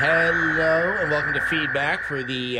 Hello and welcome to Feedback for the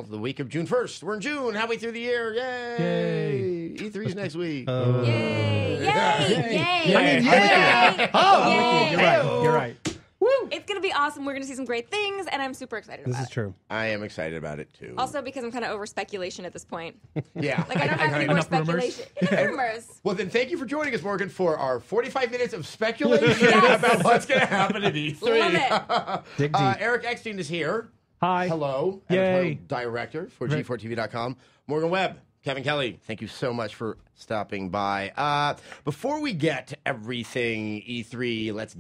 the week of June 1st. We're in June, halfway through the year. Yay! E3's next week. Yay! Yay! Yay! Yay! Oh, You're right. Woo! It's going to be awesome. We're going to see some great things, and I'm super excited about it. This is true. I am excited about it too. Also, because I'm kind of over speculation at this point. Yeah. Like, I don't have any more speculation. Rumors. Well, then thank you for joining us, Morgan, for our 45 minutes of speculation about what's going to happen at E3. Love it. Dig deep. Eric Eckstein is here. Hi. Hello. Yay. Editorial director for G4TV.com. Morgan Webb. Kevin Kelly, thank you so much for stopping by. Before we get to everything E3, let's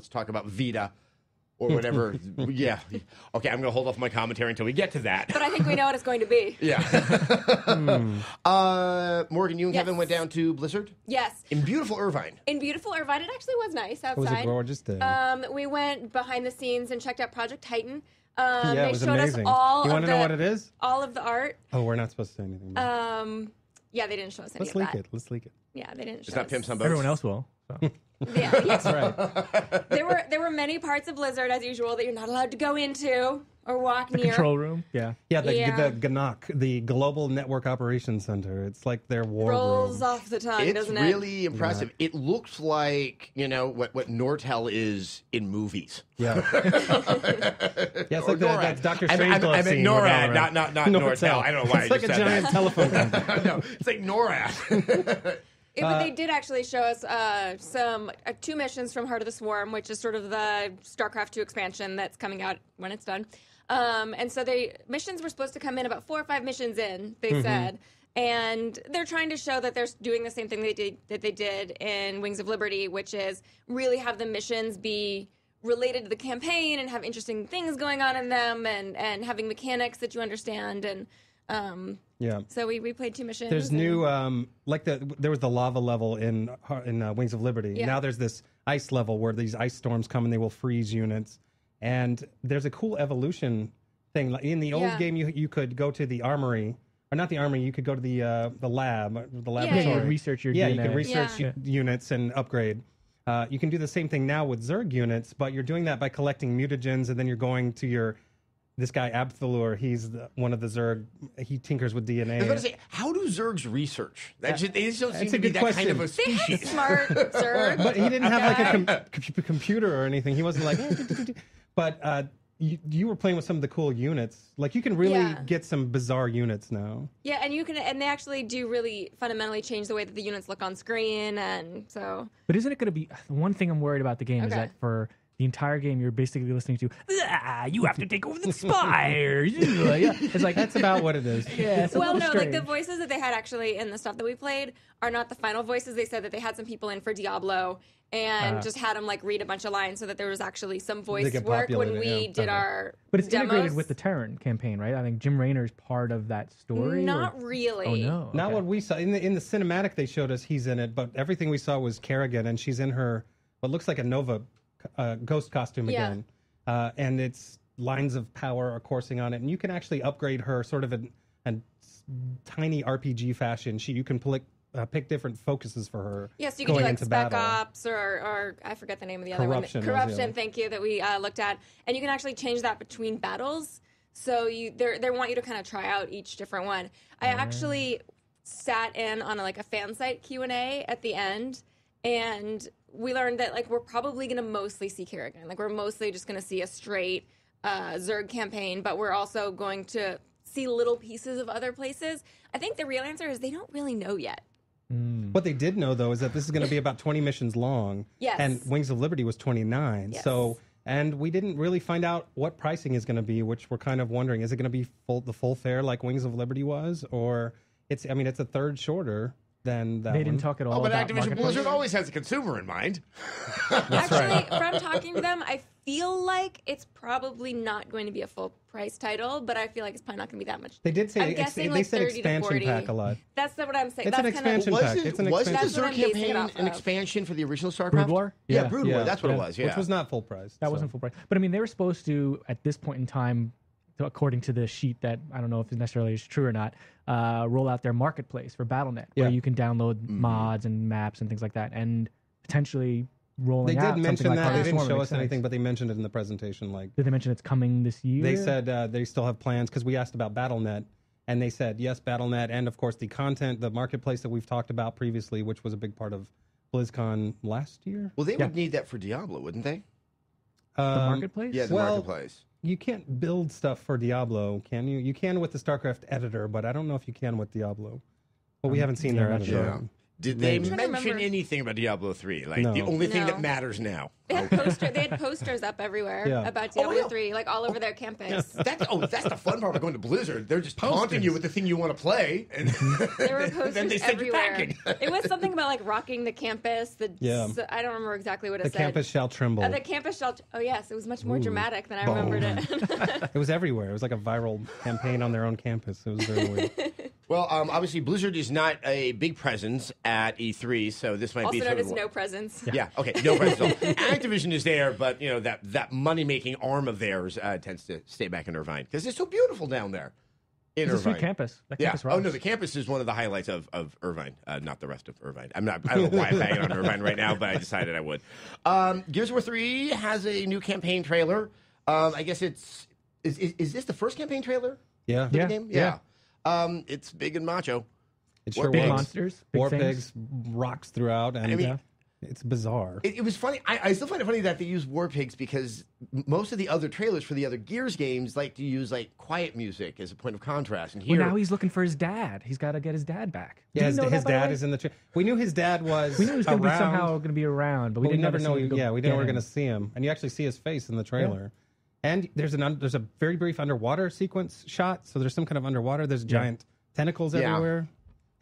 talk about Vita or whatever. Yeah. Okay, I'm going to hold off my commentary until we get to that. But I think we know what it's going to be. Yeah. Morgan, you and Kevin went down to Blizzard Yes. in beautiful Irvine. In beautiful Irvine, it actually was nice outside. It was a gorgeous day. We went behind the scenes and checked out Project Titan. Yeah, they it was showed amazing. us all You of want to know what it is? all of the art. Oh, we're not supposed to say anything. Yeah, they didn't show us any Let's of leak that. it. Let's leak it. Yeah, they didn't show It's not us. Pimps on Boats. Everyone else will. So. Yeah, yes. Right. There were many parts of Blizzard, as usual, that you're not allowed to go into or walk near. Control room. Yeah. Yeah, the Yeah. GNOC, the Global Network Operations Center. It's like their war Rolls room. off the tongue, It's doesn't it? really impressive. It looks like, what Nortel is in movies. Yeah. Yeah, it's like NORAD. that Dr. I meant Strangelove scene. with NORAD, Valorant. not Nortel. I don't know why It's I like a just said giant that. telephone company. No, it's like NORAD. But they did actually show us some 2 missions from Heart of the Swarm, which is sort of the StarCraft 2 expansion that's coming out when it's done. And so missions were supposed to come in about 4 or 5 missions in, they said. And they're trying to show that they're doing the same thing that they did in Wings of Liberty, which is really have the missions be related to the campaign and have interesting things going on in them and having mechanics that you understand. And Yeah. so we played 2 missions. There's and- new, there was the lava level in Wings of Liberty. Yeah. Now there's this ice level where these ice storms come and they will freeze units. And there's a cool evolution thing. Like in the old Yeah. game, you could go to the armory, or not the armory. You could go to the lab, the Yeah, laboratory. you could research your Yeah, you DNA. can research Yeah. units and upgrade. You can do the same thing now with Zerg units, but you're doing that by collecting mutagens, and then you're going to this guy Abthalur. He's one of the Zerg. He tinkers with DNA. I was going to say, how do Zergs research? They just don't seem a to be good that kind of a question. They had species. smart Zerg. But he didn't have like a computer or anything. He wasn't like. But you were playing with some of the cool units. Like you can really Yeah. get some bizarre units now. Yeah, and they actually do really fundamentally change the way that the units look on screen, and so But isn't it going to be one thing I'm worried about the game is Okay. that for the entire game you're basically listening to you have to take over the spires. Yeah. It's like That's about what it is. yeah. It's a well, little no, like strange. the voices that they had actually in the stuff that we played are not the final voices. They said that they had some people in for Diablo and just had them like read a bunch of lines so that there was actually some voice get work when populated, we yeah. did Okay. our But it's demos. integrated with the Terran campaign, right? I think Jim Raynor's part of that story. Not or... really. Oh no. Not Okay. what we saw in the cinematic. They showed us he's in it, but everything we saw was Kerrigan, and she's in her what looks like a Nova ghost costume Yeah. again, and it's lines of power are coursing on it, and you can actually upgrade her sort of in a tiny RPG fashion. You can pick different focuses for her. Yes, you can do going like into Spec battle. Ops or I forget the name of the other Corruption one. was the Corruption, other. thank you, that we looked at. And you can actually change that between battles. So they want you to kind of try out each different one. I actually sat in on a fan site Q&A at the end, and we learned that we're probably going to mostly see Kerrigan. We're mostly just going to see a straight Zerg campaign, but we're also going to see little pieces of other places. I think the real answer is they don't really know yet. What they did know, though, is that this is going to be about 20 missions long. Yes. And Wings of Liberty was 29. Yes. And we didn't really find out what pricing is going to be, which we're kind of wondering. Is it going to be the full fare like Wings of Liberty was? Or it's a third shorter than that They one. didn't talk at all Oh, but about Activision marketplace. Blizzard always has a consumer in mind. Actually, from talking to them, I feel like it's probably not going to be a full price title, but I feel like it's probably not going to be that much. They did say I'm guessing they said 30 to expansion 40. pack a lot. That's what I'm saying. It's an That's kind of- expansion pack. It's an Wasn't the That's what Zerg I'm basing it campaign off an of. expansion for the original StarCraft? Brood War? Yeah, Yeah. Brood War. Yeah. That's what it Yeah. was. Yeah. Which was not full price. That wasn't full price. But I mean, they were supposed to, at this point in time, according to the sheet that I don't know if it necessarily is true or not, roll out their marketplace for BattleNet, Yeah. where you can download mods and maps and things like that, and potentially rolling They out. did something mention like that. Heart They of the didn't Swarm. It show makes us sense. anything, but they mentioned it in the presentation. Like Did they mention it's coming this year? they said they still have plans because we asked about BattleNet, and they said yes, BattleNet, and of course the content, the marketplace that we've talked about previously, which was a big part of BlizzCon last year. Well, they would need that for Diablo, wouldn't they? the marketplace. Yeah, the Well, marketplace. You can't build stuff for Diablo, can you? You can with the StarCraft editor, but I don't know if you can with Diablo. Well, we haven't seen their I'm not editor. sure. Did they I'm trying to mention remember. anything about Diablo 3? Like, No. the only thing No. that matters now. They had posters up everywhere Yeah. about Oh, Diablo yeah. 3, like all over their campus. That's the fun part about going to Blizzard. They're just taunting you with the thing you want to play, and There were then posters they send you everywhere. packing. It was something about like rocking the campus. Yeah. I don't remember exactly what it The said. campus shall tremble. The campus shall. Oh yes, it was much more dramatic than I remembered it. It was everywhere. It was like a viral campaign on their own campus. It was very weird. Well, obviously, Blizzard is not a big presence at E3, so this might Also be known sort as of no presence. Yeah, okay, no presence. Activision is there, but that money making arm of theirs tends to stay back in Irvine because it's so beautiful down there. In It's a Irvine. sweet campus. That Yeah. campus Oh rocks. no, the campus is one of the highlights of Irvine, not the rest of Irvine. I don't know why I'm banging on Irvine right now, but I decided I would. Gears of War 3 has a new campaign trailer. I guess is this the first campaign trailer? Yeah. For the Yeah. game? Yeah. It's big and macho. It War sure Pigs. Big was. monsters, big War things. Pigs rocks throughout, and I mean- it's bizarre. It was funny. I still find it funny that they use War Pigs because most of the other trailers for the other Gears games like to use like quiet music as a point of contrast. And Well, here, now he's looking for his dad. He's got to get his dad back. Did Yeah, you his know that, by the dad way? is in the. We knew his dad was. We knew he was going to be around, somehow going to be around, but we but we didn't never know. see him go Yeah, we get didn't know we were him. going to see him, and you actually see his face in the trailer. And there's there's a very brief underwater sequence shot. So there's some kind of underwater. There's giant tentacles Yeah. everywhere.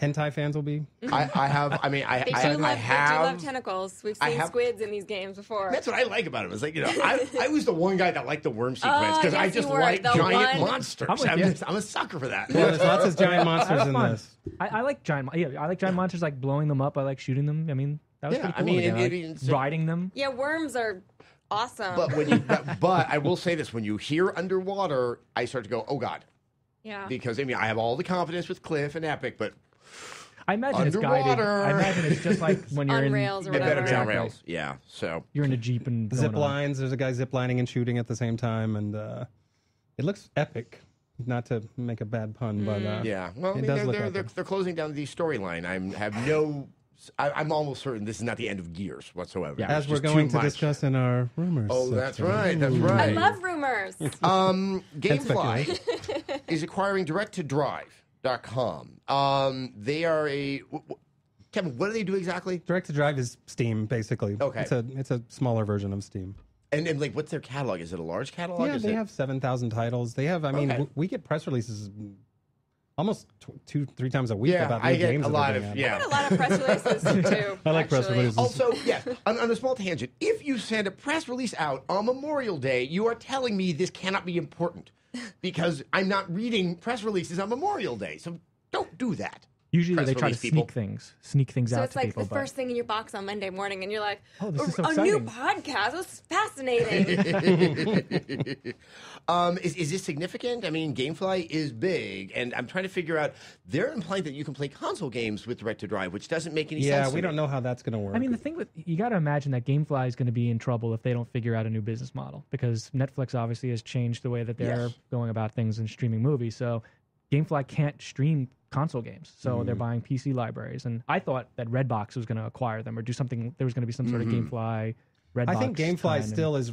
Hentai fans will be. I have. I mean, I They do have. love tentacles. We've I seen have- squids in these games before. That's what I like about it. It's like I was the one guy that liked the worm sequence because I yes, just you were. like The giant one- monsters. I'm with you. I'm a sucker for that. Well, there's lots of giant monsters That's in fun. this. I like giant. I like giant monsters. Like blowing them up. I like shooting them. I mean, that was Yeah, pretty cool. I mean, again. I it- like it's- riding them. Yeah, worms are awesome. But when you, but I will say this: when you hear underwater, I start to go, "Oh God," yeah. because I mean, I have all the confidence with Cliff and Epic, but I imagine it's guided. Underwater. I imagine it's just like when you're On in rails or it better whatever. be on Exactly. rails. Yeah. So You're in a jeep and Zip going on. lines. There's a guy zip lining and shooting at the same time, and it looks epic. Not to make a bad pun, but yeah. Well, I it mean, does look they're epic. closing down the storyline. I'm almost certain this is not the end of Gears whatsoever. Yeah. There's As we're just going too to much. discuss in our rumors. Oh, that's section. right. That's I right. love rumors. GameFly is acquiring DirectToDrive.com. They are Kevin, what do they do exactly? Direct to Drive is Steam, basically. Okay. It's a smaller version of Steam. And like, what's their catalog? Is it a large catalog? Yeah, Is they it- have 7,000 titles. They have. I mean, Okay. we get press releases almost 2-3 times a week Yeah, about I new get games. a that are lot being of added. yeah. I got a lot of press releases too. I like press actually. releases. Also, yeah, on a small tangent, if you send a press release out on Memorial Day, you are telling me this cannot be important because I'm not reading press releases on Memorial Day. So don't do that. Usually Press they try to release people. sneak things So out it's to like people. the but first thing in your box on Monday morning, and you're like, Oh, this is so a new exciting." podcast. That's fascinating. Is this significant? I mean, GameFly is big, and I'm trying to figure out. They're implying that you can play console games with Direct to Drive, which doesn't make any sense. Yeah, to we me. don't know how that's going to work. I mean, the thing with you got to imagine that GameFly is going to be in trouble if they don't figure out a new business model because Netflix obviously has changed the way that they're Yes. going about things and streaming movies. So GameFly can't stream console games, so they're buying PC libraries. And I thought that Redbox was going to acquire them or do something. There was going to be some sort of GameFly. Redbox. I think GameFly tie-in. still is.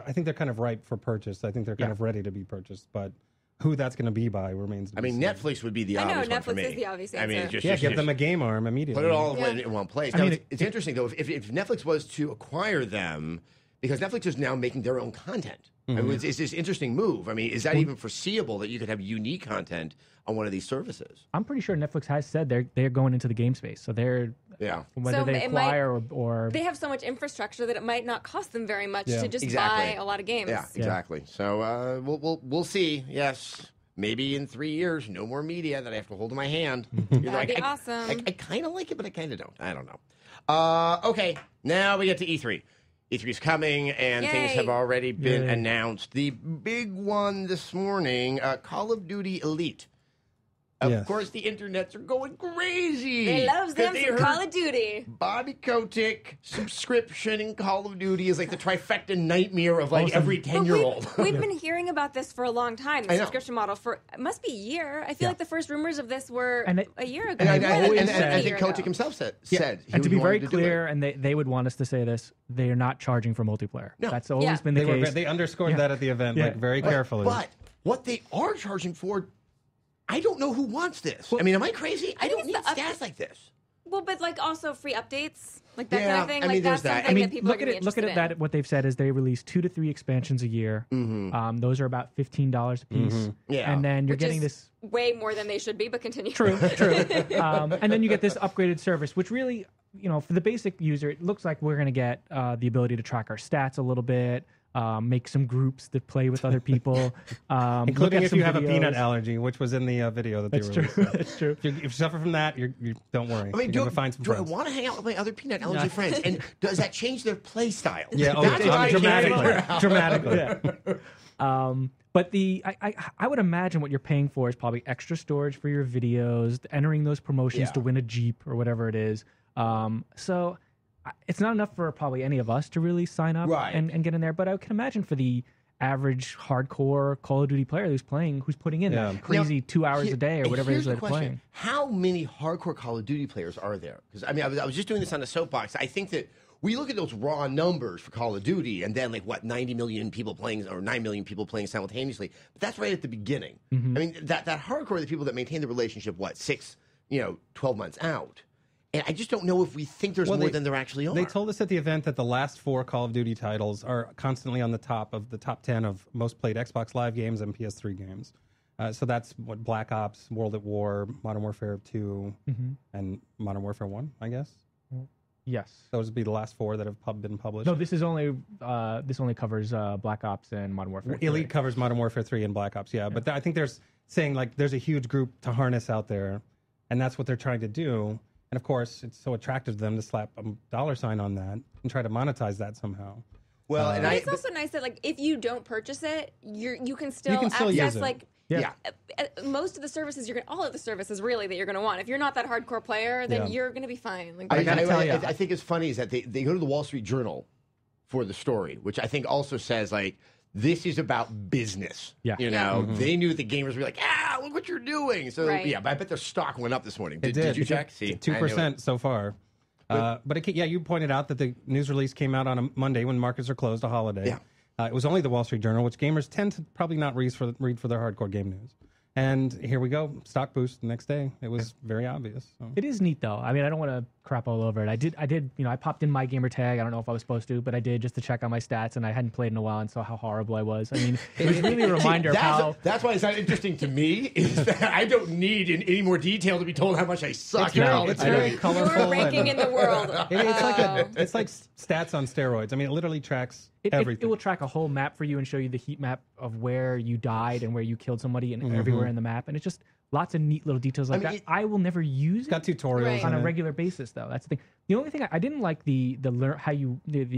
I think they're kind of ripe for purchase. I think they're kind Yeah. of ready to be purchased, but who that's going to be by remains. To I be mean, seen. Netflix would be the I know, obvious one for Netflix me. is the obvious I mean, answer. just, Yeah, just- give just them a game arm immediately. put it all Yeah. in one place. I Now, mean, it's interesting though if Netflix was to acquire them, because Netflix is now making their own content. I mean, it's this interesting move. I mean, is that even foreseeable that you could have unique content on one of these services? I'm pretty sure Netflix has said they're going into the game space. So they're Yeah. whether So they it might- acquire or They have so much infrastructure that it might not cost them very much Yeah. to just Exactly. buy a lot of games. Yeah, exactly. So we'll see. Yes, maybe in 3 years, no more media that I have to hold in my hand. That'd be awesome. I kind of like it, but I kind of don't. I don't know. Okay, now we get to E3. E3's coming, and things Yay. have already been Yay. announced. The big one this morning, Call of Duty Elite. Of Yes. course, the internets are going crazy. They love them They some heard Call of Duty. Bobby Kotick subscription in Call of Duty is like the trifecta nightmare of like every But 10-year-old. we've been hearing about this for a long time, I the know. subscription model, for it must be a year. I feel like the first rumors of this were a year ago. And I More than think a year ago. Kotick himself said And to he be very wanted to do it. clear, and they would want us to say this, they are not charging for multiplayer. No. That's always Yeah. been the case. They underscored that at the event, like very carefully. But what they are charging for, I don't know who wants this. I mean, am I crazy? I don't it's need the stats like this. Well, but like also free updates, like that Yeah, kind of thing. I Like mean, there's that's that. something I that people are look going at to be it. Look at interested that. What they've said is they release 2 to 3 expansions a year. Those are about $15 a piece. Yeah. And then you're Which getting is this. way more than they should be, but continue. True. And then you get this upgraded service, which really, for the basic user, it looks like we're going to get the ability to track our stats a little bit, make some groups to play with other people, look Including at if some you have a videos. peanut allergy, which was in the video that That's they true. released. That's true. If you suffer from that, you don't worry. I mean, You're going to find some do I friends. want to hang out with my other peanut allergy friends? And does that change their play style? Yeah, That's what I can't figure out. dramatically. But I would imagine what you're paying for is probably extra storage for your videos, entering those promotions Yeah. to win a Jeep or whatever it is. So it's not enough for probably any of us to really sign up Right. and get in there. But I can imagine for the average hardcore Call of Duty player who's putting in Yeah. that crazy 2 hours a day or whatever it Here's is the they're question. playing. How many hardcore Call of Duty players are there? Because I mean, I was just doing this on the soapbox. I think that we look at those raw numbers for Call of Duty, and then 90 million people playing or 9 million people playing simultaneously. But that's right at the beginning. I mean, that hardcore are the people that maintain the relationship. 12 months out. And I just don't know if we think there's more than there actually are. They told us at the event that the last 4 Call of Duty titles are constantly on the top of the top 10 of most played Xbox Live games and PS3 games. So that's what Black Ops, World at War, Modern Warfare 2, and Modern Warfare 1, I guess. Yes. Those would be the last 4 that have been published. No, this only covers Black Ops and Modern Warfare 3. Elite covers Modern Warfare 3 and Black Ops, yeah. But I think there's saying there's a huge group to harness out there, and that's what they're trying to do. And of course, it's so attractive to them to slap a $sign on that and try to monetize that somehow. well, and It's also nice that if you don't purchase it, you can still still access use it. yeah. most of the services all of the services really that you're going to want. If you're not that hardcore player, then Yeah. you're going to be fine. I gotta tell ya. I think it's funny is that they go to the Wall Street Journal for the story, which I think also says this is about business. Yeah. They knew the gamers were like, look what you're doing. So Right. yeah, but I bet their stock went up this morning. It Did you It check? did. See, I knew it. 2% so far. But you pointed out that the news release came out on a Monday when markets are closed, a holiday. Yeah. It was only the Wall Street Journal, which gamers tend to probably not read for their hardcore game news. And here we go, stock boost the next day. It was very obvious. So. It is neat though. I mean, I don't want to crap all over it. I did. I popped in my gamer tag. I don't know if I was supposed to, but I did just to check on my stats, and I hadn't played in a while and saw how horrible I was. I mean, it was really a reminder of how. That's why it's not interesting to me. Is that I don't need in any more detail to be told how much I suck. It's very colorful. Your ranking and- in the world. It's like stats on steroids. I mean, it literally tracks everything. It will track a whole map for you and show you the heat map of where you died and where you killed somebody and everywhere in the map. And it's just lots of neat little details like that. I will never use It's got it tutorials Right. on in a it. regular basis, though. That's the thing. The only thing I didn't like the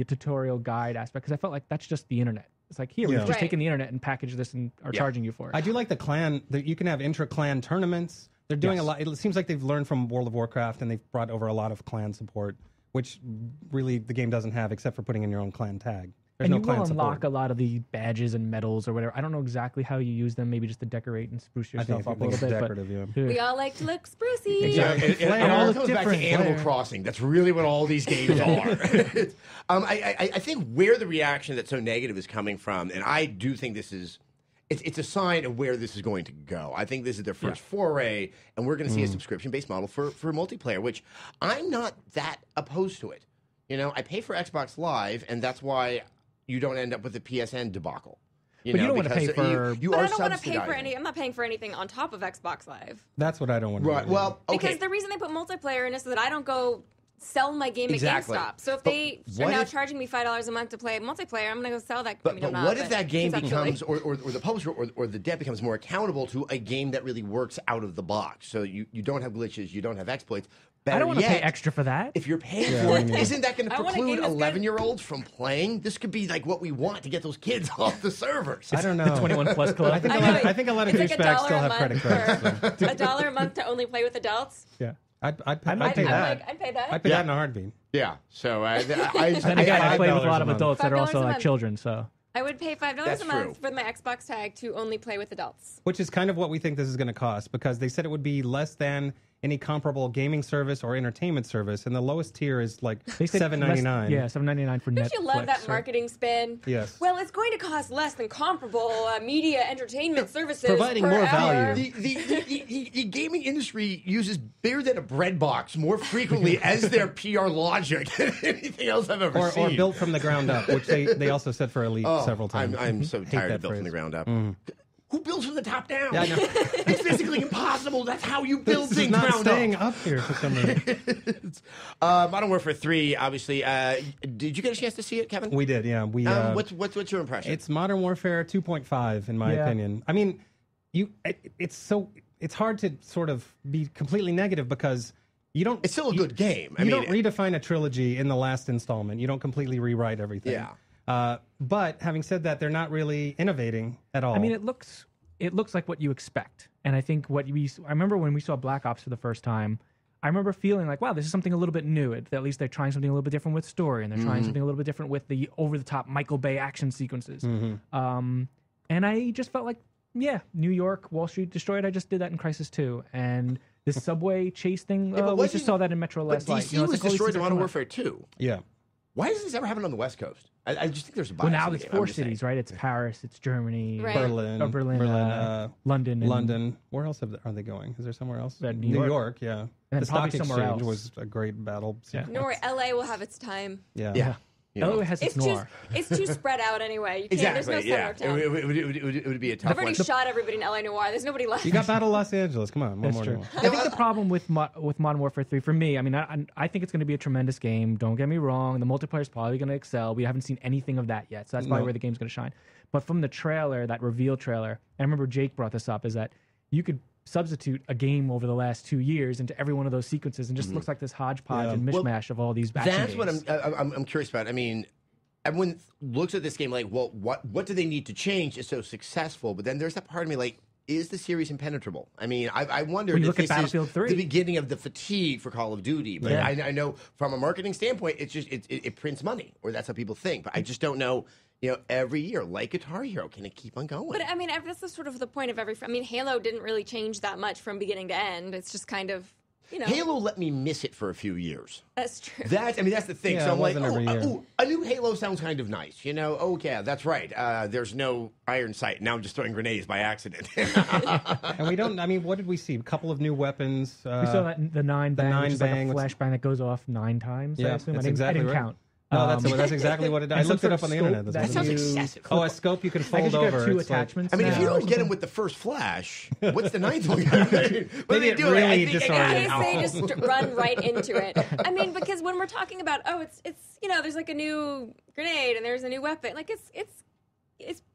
tutorial guide aspect because I felt like that's just the internet. It's like here we've Yeah. just Right. taken the internet and packaged this and are charging you for it. I do like the clan. You can have intra-clan tournaments. They're doing a lot. It seems like they've learned from World of Warcraft, and they've brought over a lot of clan support, which really the game doesn't have except for putting in your own clan tag. There's And no you clan will unlock support. a lot of the badges and medals or whatever. I don't know exactly how you use them. Maybe just to decorate and spruce I think yourself up a it's little bit. decorative, yeah. But, We all like to look sprucey. Exactly. It Flair. all Look comes back to different, Animal Flair. Crossing. That's really what all these games are. I think where the reaction that's so negative is coming from, and I do think this is, it's a sign of where this is going to go. I think this is their first foray, and we're going to see a subscription-based model for multiplayer, which I'm not that opposed to it. I pay for Xbox Live, and that's why you don't end up with the PSN debacle. But you don't wanna because pay for- you But are I don't want to pay for subsidizing. any. I'm not paying for anything on top of Xbox Live. That's what I don't want to Right. do. Well, okay. Because the reason they put multiplayer in is so that I don't go sell my game Exactly. at GameStop. So if But they are what now if- charging me $5 a month to play multiplayer, I'm going to go sell that. I But, mean, but I'm not, what if that game conceptually. becomes, or the publisher or the dev becomes more accountable to a game that really works out of the box? So you don't have glitches, you don't have exploits. I don't want to pay yet, extra for that. If you're paying Yeah, for I it, mean- isn't that going to I want a game preclude that's good. 11-year-olds from playing? This could be like what we want to get those kids off the servers. I don't know. 21 plus club. I think I a know, lot. I think a lot of it's like douchebags $1 still a have month credit cards. for- so. $1 a month to only play with adults. yeah. I'd pay might do that. I'd pay that. I'd pay that in a heartbeat. Yeah. So I Then again, I play with a lot of $5 a adults that are $5 also a like month. children. So I would pay $5 That's a month true. for my Xbox tag to only play with adults. Which is kind of what we think this is going to cost, because they said it would be less than any comparable gaming service or entertainment service, and the lowest tier is like they said $7.99. Yeah, $7.99 for Netflix. Don't you love that right? marketing spin? Yes. Well, it's going to cost less than comparable media entertainment services. Providing per more hour. value. The gaming industry uses bigger than a bread box more frequently as their PR logic than anything else I've ever Or seen. built from the ground up, which they also said for Elite several times. I'm so Hate tired that of built from the phrase. ground up. Who builds from the top down? Yeah, I know. It's physically impossible. That's how you build This is things not ground staying up. up here for some reason. Modern Warfare 3, obviously. Did you get a chance to see it, Kevin? We did, yeah. What's your impression? It's Modern Warfare 2.5 in my Yeah. opinion. I mean, it's hard to sort of be completely negative because you don't. It's still a good game. You don't redefine a trilogy in the last installment. You don't completely rewrite everything. Yeah. But having said that, they're not really innovating at all. I mean, it looks like what you expect, and I think I remember when we saw Black Ops for the first time. I remember feeling like, wow, this is something a little bit new. At least they're trying something a little bit different with story, and they're trying something a little bit different with the over-the-top Michael Bay action sequences. And I just felt like, yeah, New York, Wall Street destroyed. I just did that in Crisis 2, and this subway chase thing. but We wasn't- just saw that in Metro But Last Light. DC You know, it's was like all these destroyed things in that Modern come up. Warfare 2. yeah. Why does this ever happen on the West Coast? I just think there's a bias. Well, now in the it's game. I'm four just saying. cities, right? It's Paris, it's Germany, Right. Berlin, London, and London. Where else are they going? Is there somewhere else? New New York. York, yeah. And the stock probably somewhere exchange else. was a great battle. Yeah. sequence. No worry, LA will have its time. Yeah. Yeah. You know. LA has its It's too, noir. it's too spread out anyway. You can't, Exactly. There's no Yeah. center of town. It would be a tough I've already one. shot everybody in LA Noir. There's nobody left. You got Battle Los Angeles. Come on, one That's more. true. more. I think the problem with Modern Warfare 3 for me, I mean, I think it's going to be a tremendous game. Don't get me wrong. The multiplayer is probably going to excel. We haven't seen anything of that yet, so that's probably No. where the game's going to shine. But from the trailer, that reveal trailer, and I remember Jake brought this up, is that you could substitute a game over the last 2 years into every one of those sequences, and just looks like this hodgepodge Yeah. and Well, mishmash of all these action That's games. what I'm curious about. I mean, everyone looks at this game like, well, what do they need to change is so successful? But then there's that part of me like, is the series impenetrable? I mean, I wonder When you if look at this Battlefield is 3. the beginning of the fatigue for Call of Duty. But Yeah. I know from a marketing standpoint, it's just it prints money, or that's how people think. But I just don't know. You know, every year, like Guitar Hero, can it keep on going? But I mean, this is sort of the point of every. I mean, Halo didn't really change that much from beginning to end. It's just kind of, you know. Halo let me miss it for a few years. That's true. That's the thing. Yeah, so it I'm like, wasn't every year. a new Halo sounds kind of nice. You know, yeah, that's right. There's no iron sight. Now I'm just throwing grenades by accident. And we don't. I mean, what did we see? A couple of new weapons. We saw that the 9 bang, nine which is bang, like a which- flashbang that goes off 9 times. I Yeah, assume. that's I exactly didn't right. count. No, that's exactly what it. I and some looked it sort up of on the scope internet. that sounds you- excessive. Oh, a scope you can I fold guess you over. got 2 It's like- attachments. I mean, if now you or don't get him something. with the first flash, what's the ninth one? What do Maybe they it do? really I think- In disoriented case they just run right into it. I mean, because when we're talking about, it's you know, there's like a new grenade and there's a new weapon. Like it's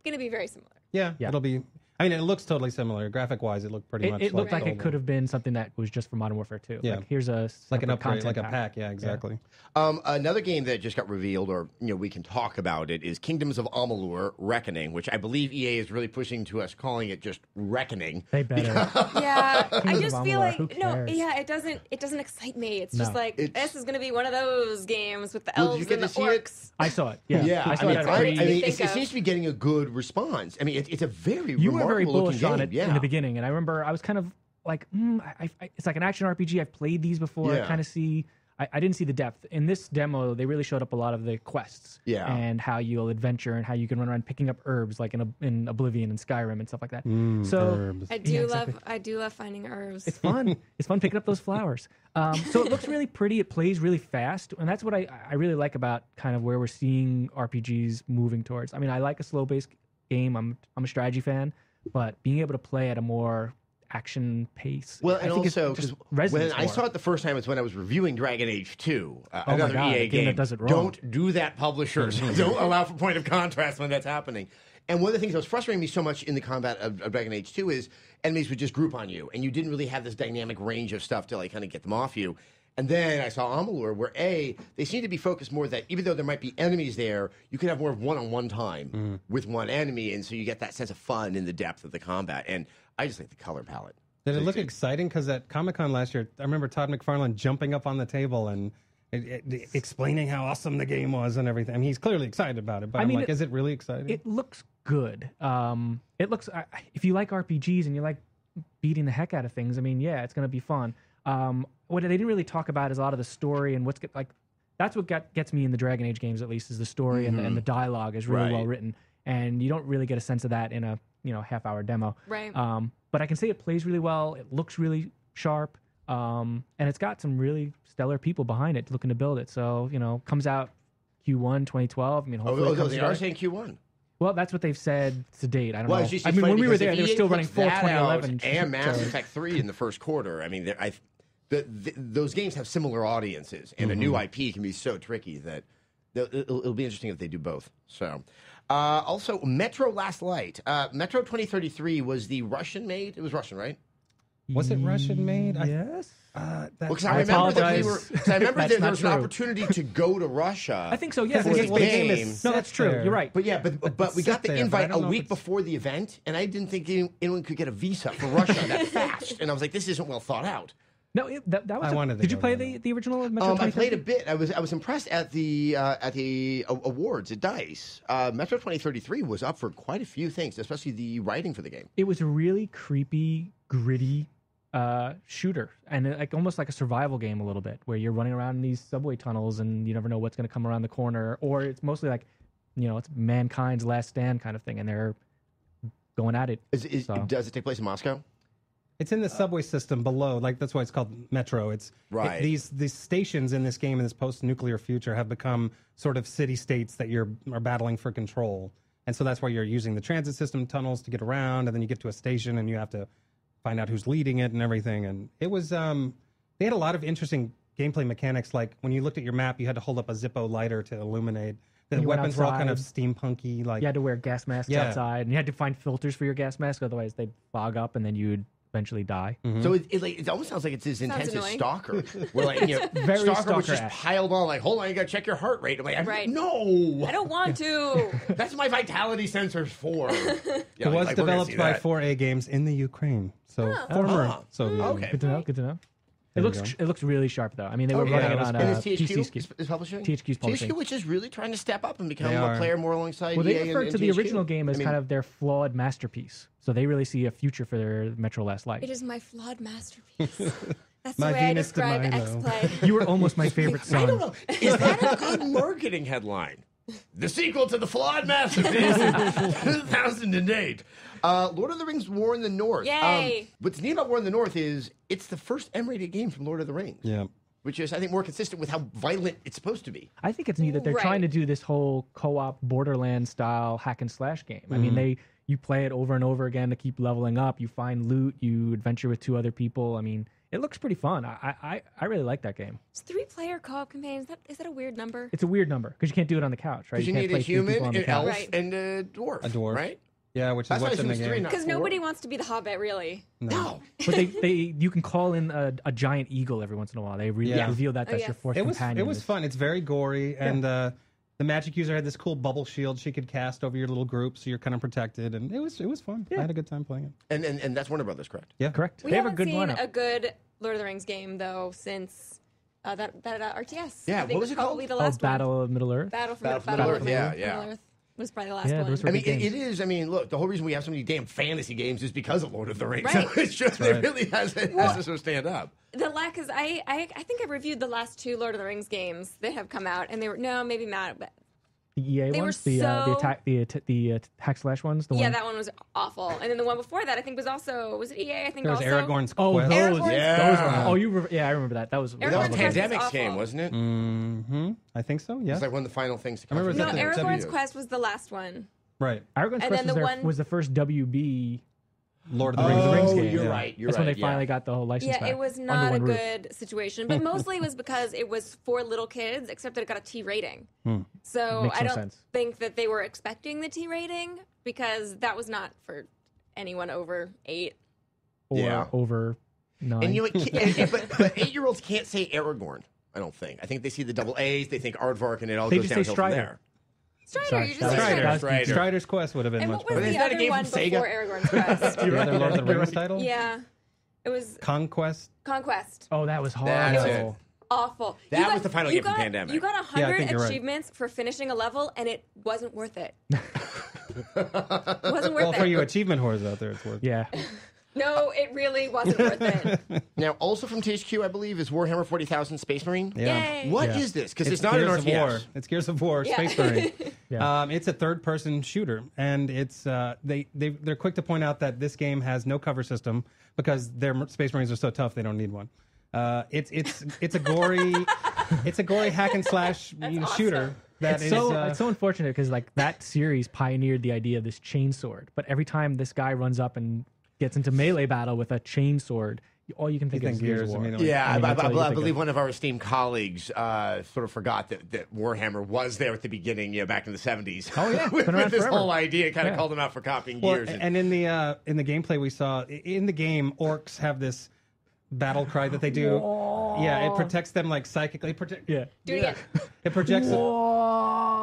going to be very similar. Yeah, Yeah. it'll be. I mean, it looks totally similar. Graphic wise, it looked pretty much. It looked like the it old could one. have been something that was just for Modern Warfare 2. Yeah. Like, here's a like an separate upgrade, content like a pack. Yeah, exactly. Another game that just got revealed, or we can talk about it, is Kingdoms of Amalur: Reckoning, which I believe EA is really pushing to us, calling it just Reckoning. They better. Yeah, I Kingdom just of feel Amalur, like who cares? it doesn't excite me. It's just No. like It's- this is going to be one of those games with the Well, did you elves get and the to see it? orcs. I saw it. Yeah. I saw I mean, it at I pre- mean, think it of. seems to be getting a good response. I mean, it's a very You were very remarkable bullish looking on game. it Yeah. in the beginning, and I remember I was kind of like, it's like an action RPG. I've played these before. Yeah. I kind of see. I didn't see the depth in this demo. They really showed up a lot of the quests, Yeah. and how you'll adventure and how you can run around picking up herbs, like in Oblivion and Skyrim and stuff like that. so Herbs. I do Yeah, exactly. I do love finding herbs. it's fun. It's fun picking up those flowers. So it looks really pretty. It plays really fast, and that's what I really like about kind of where we're seeing RPGs moving towards. I mean, I like a slow-paced game. I'm a strategy fan, but being able to play at a more action pace. Well, I and think it's also, just because when resonates I more. saw it the first time, it's when I was reviewing Dragon Age 2, my another God, EA a game that does it wrong. Don't do that, publishers. Don't allow for point of contrast when that's happening. And one of the things that was frustrating me so much in the combat of Dragon Age 2 is enemies would just group on you, and you didn't really have this dynamic range of stuff to like kind of get them off you. And then I saw Amalur, where they seem to be focused more that even though there might be enemies there, you could have more of one-on-one time with one enemy, and so you get that sense of fun in the depth of the combat. And I just like the color palette. Did it look exciting? Because at Comic-Con last year, I remember Todd McFarlane jumping up on the table and explaining how awesome the game was and everything. I mean, he's clearly excited about it, but I'm like, is it really exciting? It looks good. It looks if you like RPGs and you like beating the heck out of things, I mean, yeah, it's going to be fun. What they didn't really talk about is a lot of the story and that's what gets me in the Dragon Age games, at least, is the story and the dialogue is really well written, and you don't really get a sense of that in a half-hour demo. Right. But I can say it plays really well. It looks really sharp, and it's got some really stellar people behind it looking to build it. So comes out Q1 2012. I mean, hopefully it comes they out. are saying Q1. Well, that's what they've said to date. I don't know. It's I mean, funny when we were because there, if they were EA still running puts full that out 2011 and Mass so- Effect 3 in the first quarter. I mean, those games have similar audiences, and a new IP can be so tricky that it'll be interesting if they do both. So, also Metro Last Light, Metro 2033 was the Russian made. It was Russian, right? Was it Russian made? Yes. Because I I remember that apologize. I remember That's there not was an true. opportunity to go to Russia. I think so. Yeah. for because the it's- game. No, that's true. there. You're right. But yeah, but we set got the there, but I invite a don't know if week it's- before the event, and I didn't think anyone could get a visa for Russia that fast. And I was like, this isn't well thought out. No, that was. I wanted to Did you go play to the original Metro? I played a 2033? bit. I was impressed at the awards at DICE. Metro 2033 was up for quite a few things, especially the writing for the game. It was a really creepy, gritty shooter, and almost like a survival game a little bit, where you're running around in these subway tunnels and you never know what's going to come around the corner. Or it's mostly like, it's mankind's last stand kind of thing, and they're going at it. Does it take place in Moscow? It's in the subway system below. Like, that's why it's called Metro. Right. These stations in this game, in this post-nuclear future, have become sort of city-states that are battling for control. And so that's why you're using the transit system tunnels to get around, and then you get to a station and you have to find out who's leading it and everything. And it was they had a lot of interesting gameplay mechanics. Like, when you looked at your map, you had to hold up a Zippo lighter to illuminate. The You went weapons were all kind of outside. steampunky. Like, You had to wear gas masks Yeah. outside, and you had to find filters for your gas mask, otherwise they'd fog up, and then you'd eventually die. So it almost sounds like it's as intense as annoying. Stalker. Where like, Very Stalker was just Stalker-esque. piled on. Like, hold on, you got to check your heart rate. I'm like, Right. no, I don't want to. that's my vitality sensors for. it was developed by 4A Games in the Ukraine. So former Soviet Union. Okay. Good to know. Good to know. It There we looks really sharp though. I mean, they were yeah, running it it was- on and PC is THQ skis. is publishing? THQ's publishing. THQ, which is really trying to step up and become They a are. player more alongside Well, EA they refer and to the THQ. original game as I mean, kind of their flawed masterpiece. So they really see a future for their Metro Last Light. It is my flawed masterpiece. That's the My way I Venus de describe Milo. X-Play. You were almost my favorite son. I don't know. Is that a good marketing headline? The sequel to the flawed masterpiece, 2008. Lord of the Rings: War in the North. Yay! What's neat about War in the North is it's the first M-rated game from Lord of the Rings. Yeah. Which is, I think, more consistent with how violent it's supposed to be. I think it's neat that they're Right. trying to do this whole co-op Borderlands style hack and slash game. I mean, you play it over and over again to keep leveling up. You find loot. You adventure with two other people. I mean, it looks pretty fun. I really like that game. It's 3-player co-op campaign. Is that a weird number? It's a weird number because you can't do it on the couch, right? Because you can't need play a three people human, on the an couch. elf, Right. and a dwarf. A dwarf. Right? Yeah, which is That's why I what's in assume the it's 3, game. not Because 4. nobody wants to be the Hobbit, really. No. But you can call in a giant eagle every once in a while. They Yeah. reveal that's yes. your fourth It was companion. it was fun. It's very gory, and the magic user had this cool bubble shield she could cast over your little group, so you're kind of protected, and it was fun. I had a good time playing it. And that's Warner Brothers, correct? Yeah, Correct. We they have a haven't good seen lineup. a good Lord of the Rings game though since that RTS. Yeah, I think what was it called? Probably the Oh, last one. Battle of Middle Earth. Battle for Battle Middle for Earth. Middle-earth, yeah. Middle Earth was probably the last Yeah, one. those were I mean, good it games. is. I mean, look, the whole reason we have so many damn fantasy games is because of Lord of the Rings. Right. So it's just, it really has to sort of stand up. The lack is I think I reviewed the last 2 Lord of the Rings games that have come out, and they were maybe not, but The EA They were ones, the so- attack, the hack slash ones. The yeah, one. that one was awful. And then the one before that, I think was it EA? I think there was also. Aragorn's Oh, Quest. those. Aragorn's Yeah. Those were, oh, I remember that. That was. That was Aragorn's Quest was Pandemic's awful. game, wasn't it? Mm-hmm. I think so. Yeah. It's like one of the final things to come remember from No, that the Aragorn's W. Quest was the last one. Right. Aragorn's And Quest then the one- was the first WB Lord of the Lord Rings. of the Rings Oh, game. you're Yeah. right. You're That's right. when they finally got the whole license Yeah, back. it was under not a one roof. good situation, but mostly it was because it was for little kids, except that it got a T rating. So Makes I no don't sense. think that they were expecting the T rating because that was not for anyone over 8. Or Yeah. over 9. And but 8-year-olds can't say Aragorn. I don't think. I think they see the double A's. They think Aardvark, and it all They goes just say downhill from Strider. there. Strider, you just Strider. said Strider. Strider. Strider's Quest would have been And much what was better. Isn't the that a other game one from Sega? before Aragorn's Quest? The other Lord of the Rings title? Yeah. It was Conquest. Conquest. Oh, that was That's horrible. it. Awful. That was the final game from Pandemic. You got Yeah, I 100 think you're right. achievements for finishing a level, and it wasn't worth it. It wasn't worth Well, it. for you achievement whores out there, it's worth it. Yeah. No, it really wasn't worth it. Now, also from THQ, I believe, is Warhammer 40,000 Space Marine. Yeah. Yay. What Yeah. is this? Because it's not an Gears of War. RTS. It's Gears of War, Yeah. Space Marine. Yeah. It's a third-person shooter, and it's they're quick to point out that this game has no cover system because their Space Marines are so tough they don't need one. It's a gory hack and slash shooter. That It's is, so unfortunate because like that series pioneered the idea of this chainsword, but every time this guy runs up and gets into melee battle with a chainsword, all you can think of is Gears of War. immediately. Yeah, I mean, that's all you I think believe of. one of our esteemed colleagues sort of forgot that Warhammer was there at the beginning, back in the 70s. Oh, yeah. with, Been around with this forever. whole idea, kind of Yeah. called them out for copying Well, Gears. and in the gameplay we saw in the game, orcs have this battle cry that they do. Yeah, it protects them like psychically. Yeah. Doing it. It projects.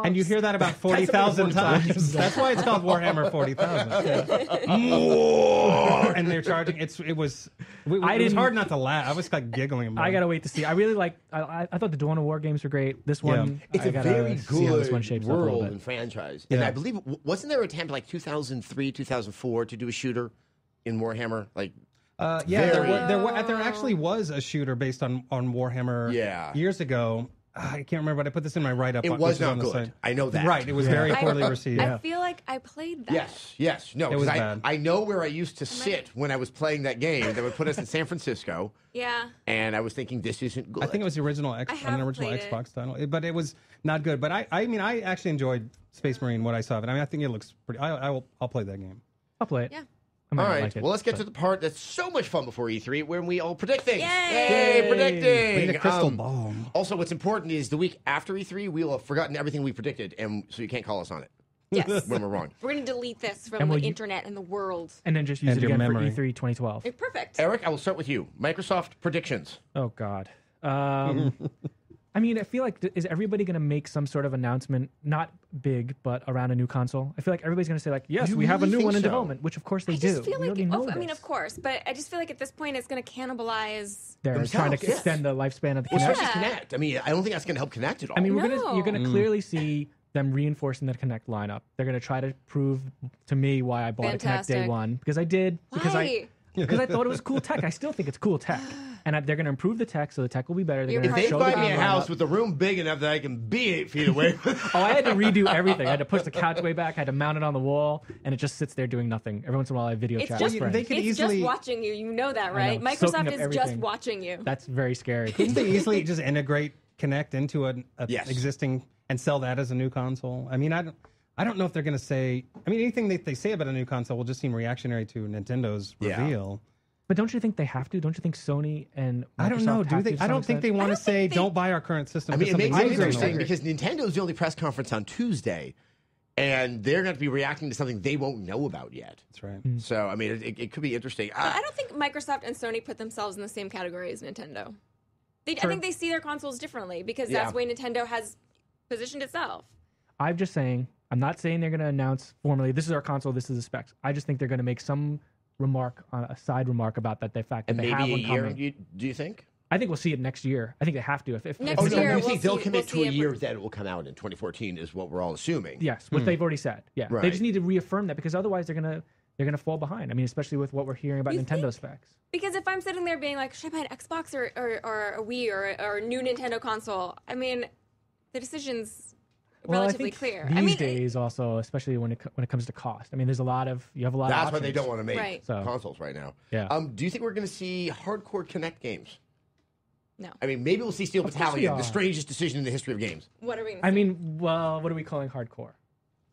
And you hear that about 40,000 times. That's why it's called Warhammer 40,000. More, and they're charging. It was hard not to laugh. I was like giggling. About I gotta wait to see. I really like. I thought the Dawn of War games were great. This one, it's I a gotta very see how this one good shapes up a little world bit. and franchise. And Yeah. I believe, wasn't there an attempt like 2003, 2004 to do a shooter in Warhammer? Like, there actually was a shooter based on Warhammer. Yeah. Years ago. I can't remember, but I put this in my write-up. it which was is not on the good. site. I know that. Right, it was very poorly received. I feel like I played that. Yes. No, It was 'cause bad. I know where I used to sit when I was playing that game. They would put us in San Francisco, Yeah. and I was thinking, this isn't good. I think it was the original have an original played it. Xbox title, but it was not good. But I mean, I actually enjoyed Space Marine. What I saw of it, I mean, I think it looks pretty. I'll play that game. I'll play it. Yeah. I might All not right. like it, Well, let's get but- to the part that's so much fun before E3, when we all predict things. Yay! Predicting! We need a crystal ball. Also, what's important is the week after E3, we'll have forgotten everything we predicted, and so you can't call us on it Yes. when we're wrong. We're going to delete this from And the will you- internet and the world. and then just use And it your again memory. for E3 2012. Perfect. Eric, I will start with you. Microsoft predictions. Oh God. I mean, I feel like is everybody going to make some sort of announcement, not big, but around a new console? I feel like everybody's going to say like, yes, You we have a really new think one in so? development, which of course they I do. just feel We like, already know I mean, this. of course, but I just feel like at this point it's going to cannibalize. They're themselves, trying to yes. extend the lifespan of the Well, Kinect. especially Connect. I mean, I don't think that's going to help Connect at all. I mean, No. you're gonna clearly see them reinforcing the Kinect lineup. They're gonna try to prove to me why I bought a Kinect day Fantastic. one because I did because Why? I thought it was cool tech. I still think it's cool tech, and they're gonna improve the tech so the tech will be better. They're You're if gonna they show buy the me a game house lineup. with a room big enough that I can be 8 feet away from Oh, I had to redo everything. I had to push the couch way back. I had to mount it on the wall, and it just sits there doing nothing. Every once in a while, I video It's chat just- with friends. they could It's easily. just watching you. You know that, right? know, soaking Microsoft up is just everything. watching you. That's very scary. Couldn't they easily just integrate Kinect into an Yes. existing and sell that as a new console? I mean, I don't know if they're going to say. I mean, anything that they say about a new console will just seem reactionary to Nintendo's Yeah. reveal. But don't you think they have to? Don't you think Sony and Microsoft I don't know. have Do to they? to I some don't think extent? they want to don't say, think they- "Don't buy our current system." I mean, it makes something it new." interesting agree. because Nintendo's the only press conference on Tuesday, and they're going to be reacting to something they won't know about yet. That's right. So, I mean, it could be interesting. But I don't think Microsoft and Sony put themselves in the same category as Nintendo. I think they see their consoles differently because that's Yeah. the way Nintendo has positioned itself. I'm just saying. I'm not saying they're going to announce formally. This is our console. This is the specs. I just think they're going to make some remark, a side remark about that. The fact that and they have maybe a one year. coming. Do you think? I think we'll see it next year. I think they have to. If Next Oh, year, no, you we'll think they'll see- commit we'll to see a it year for- that it will come out in 2014 is what we're all assuming. yes, what they've already said. Yeah, Right. they just need to reaffirm that because otherwise they're gonna fall behind. I mean, especially with what we're hearing about You Nintendo think? specs. Because if I'm sitting there being like, should I buy an Xbox or a Wii or a new Nintendo console? I mean, the decision's relatively I think clear. These I mean, days, also, especially when it comes to cost. I mean, there's a lot of you have a lot. That's of why they options. don't want to make Right. So- consoles right now. Yeah. Do you think we're going to see hardcore Connect games? no. I mean, maybe we'll see Steel course we Battalion, the are. strangest decision in the history of games. What are we? Gonna I see? mean, well, what are we calling hardcore?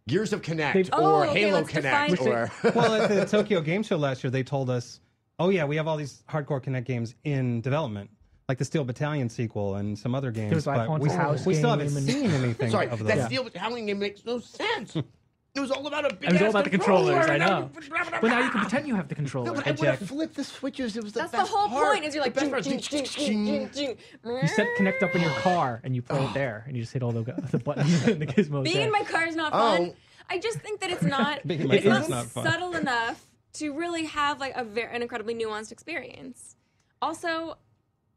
Gears of Connect They've- or okay, Halo let's Connect define or Well, at the Tokyo Game Show last year, they told us, "Oh yeah, we have all these hardcore Connect games in development, like the Steel Battalion sequel and some other games." There's like but Haunted House we still game haven't and- seen anything sorry, of those. that Steel Battalion game makes no sense. It was all about a big It was all ass about the controller, controllers, I and know. But now you can pretend you have the No, controller. but I would have flipped the switches. It was the That's the best whole part. point. Is you're like, The best jing, part. jing, jing, jing, jing, jing. You set Connect up in your car and you play it there, and you just hit all the buttons and the gizmos. Being there. in my car is not fun. I just think that it's not. Being in my it's car not, is not fun. subtle enough to really have like an incredibly nuanced experience. Also,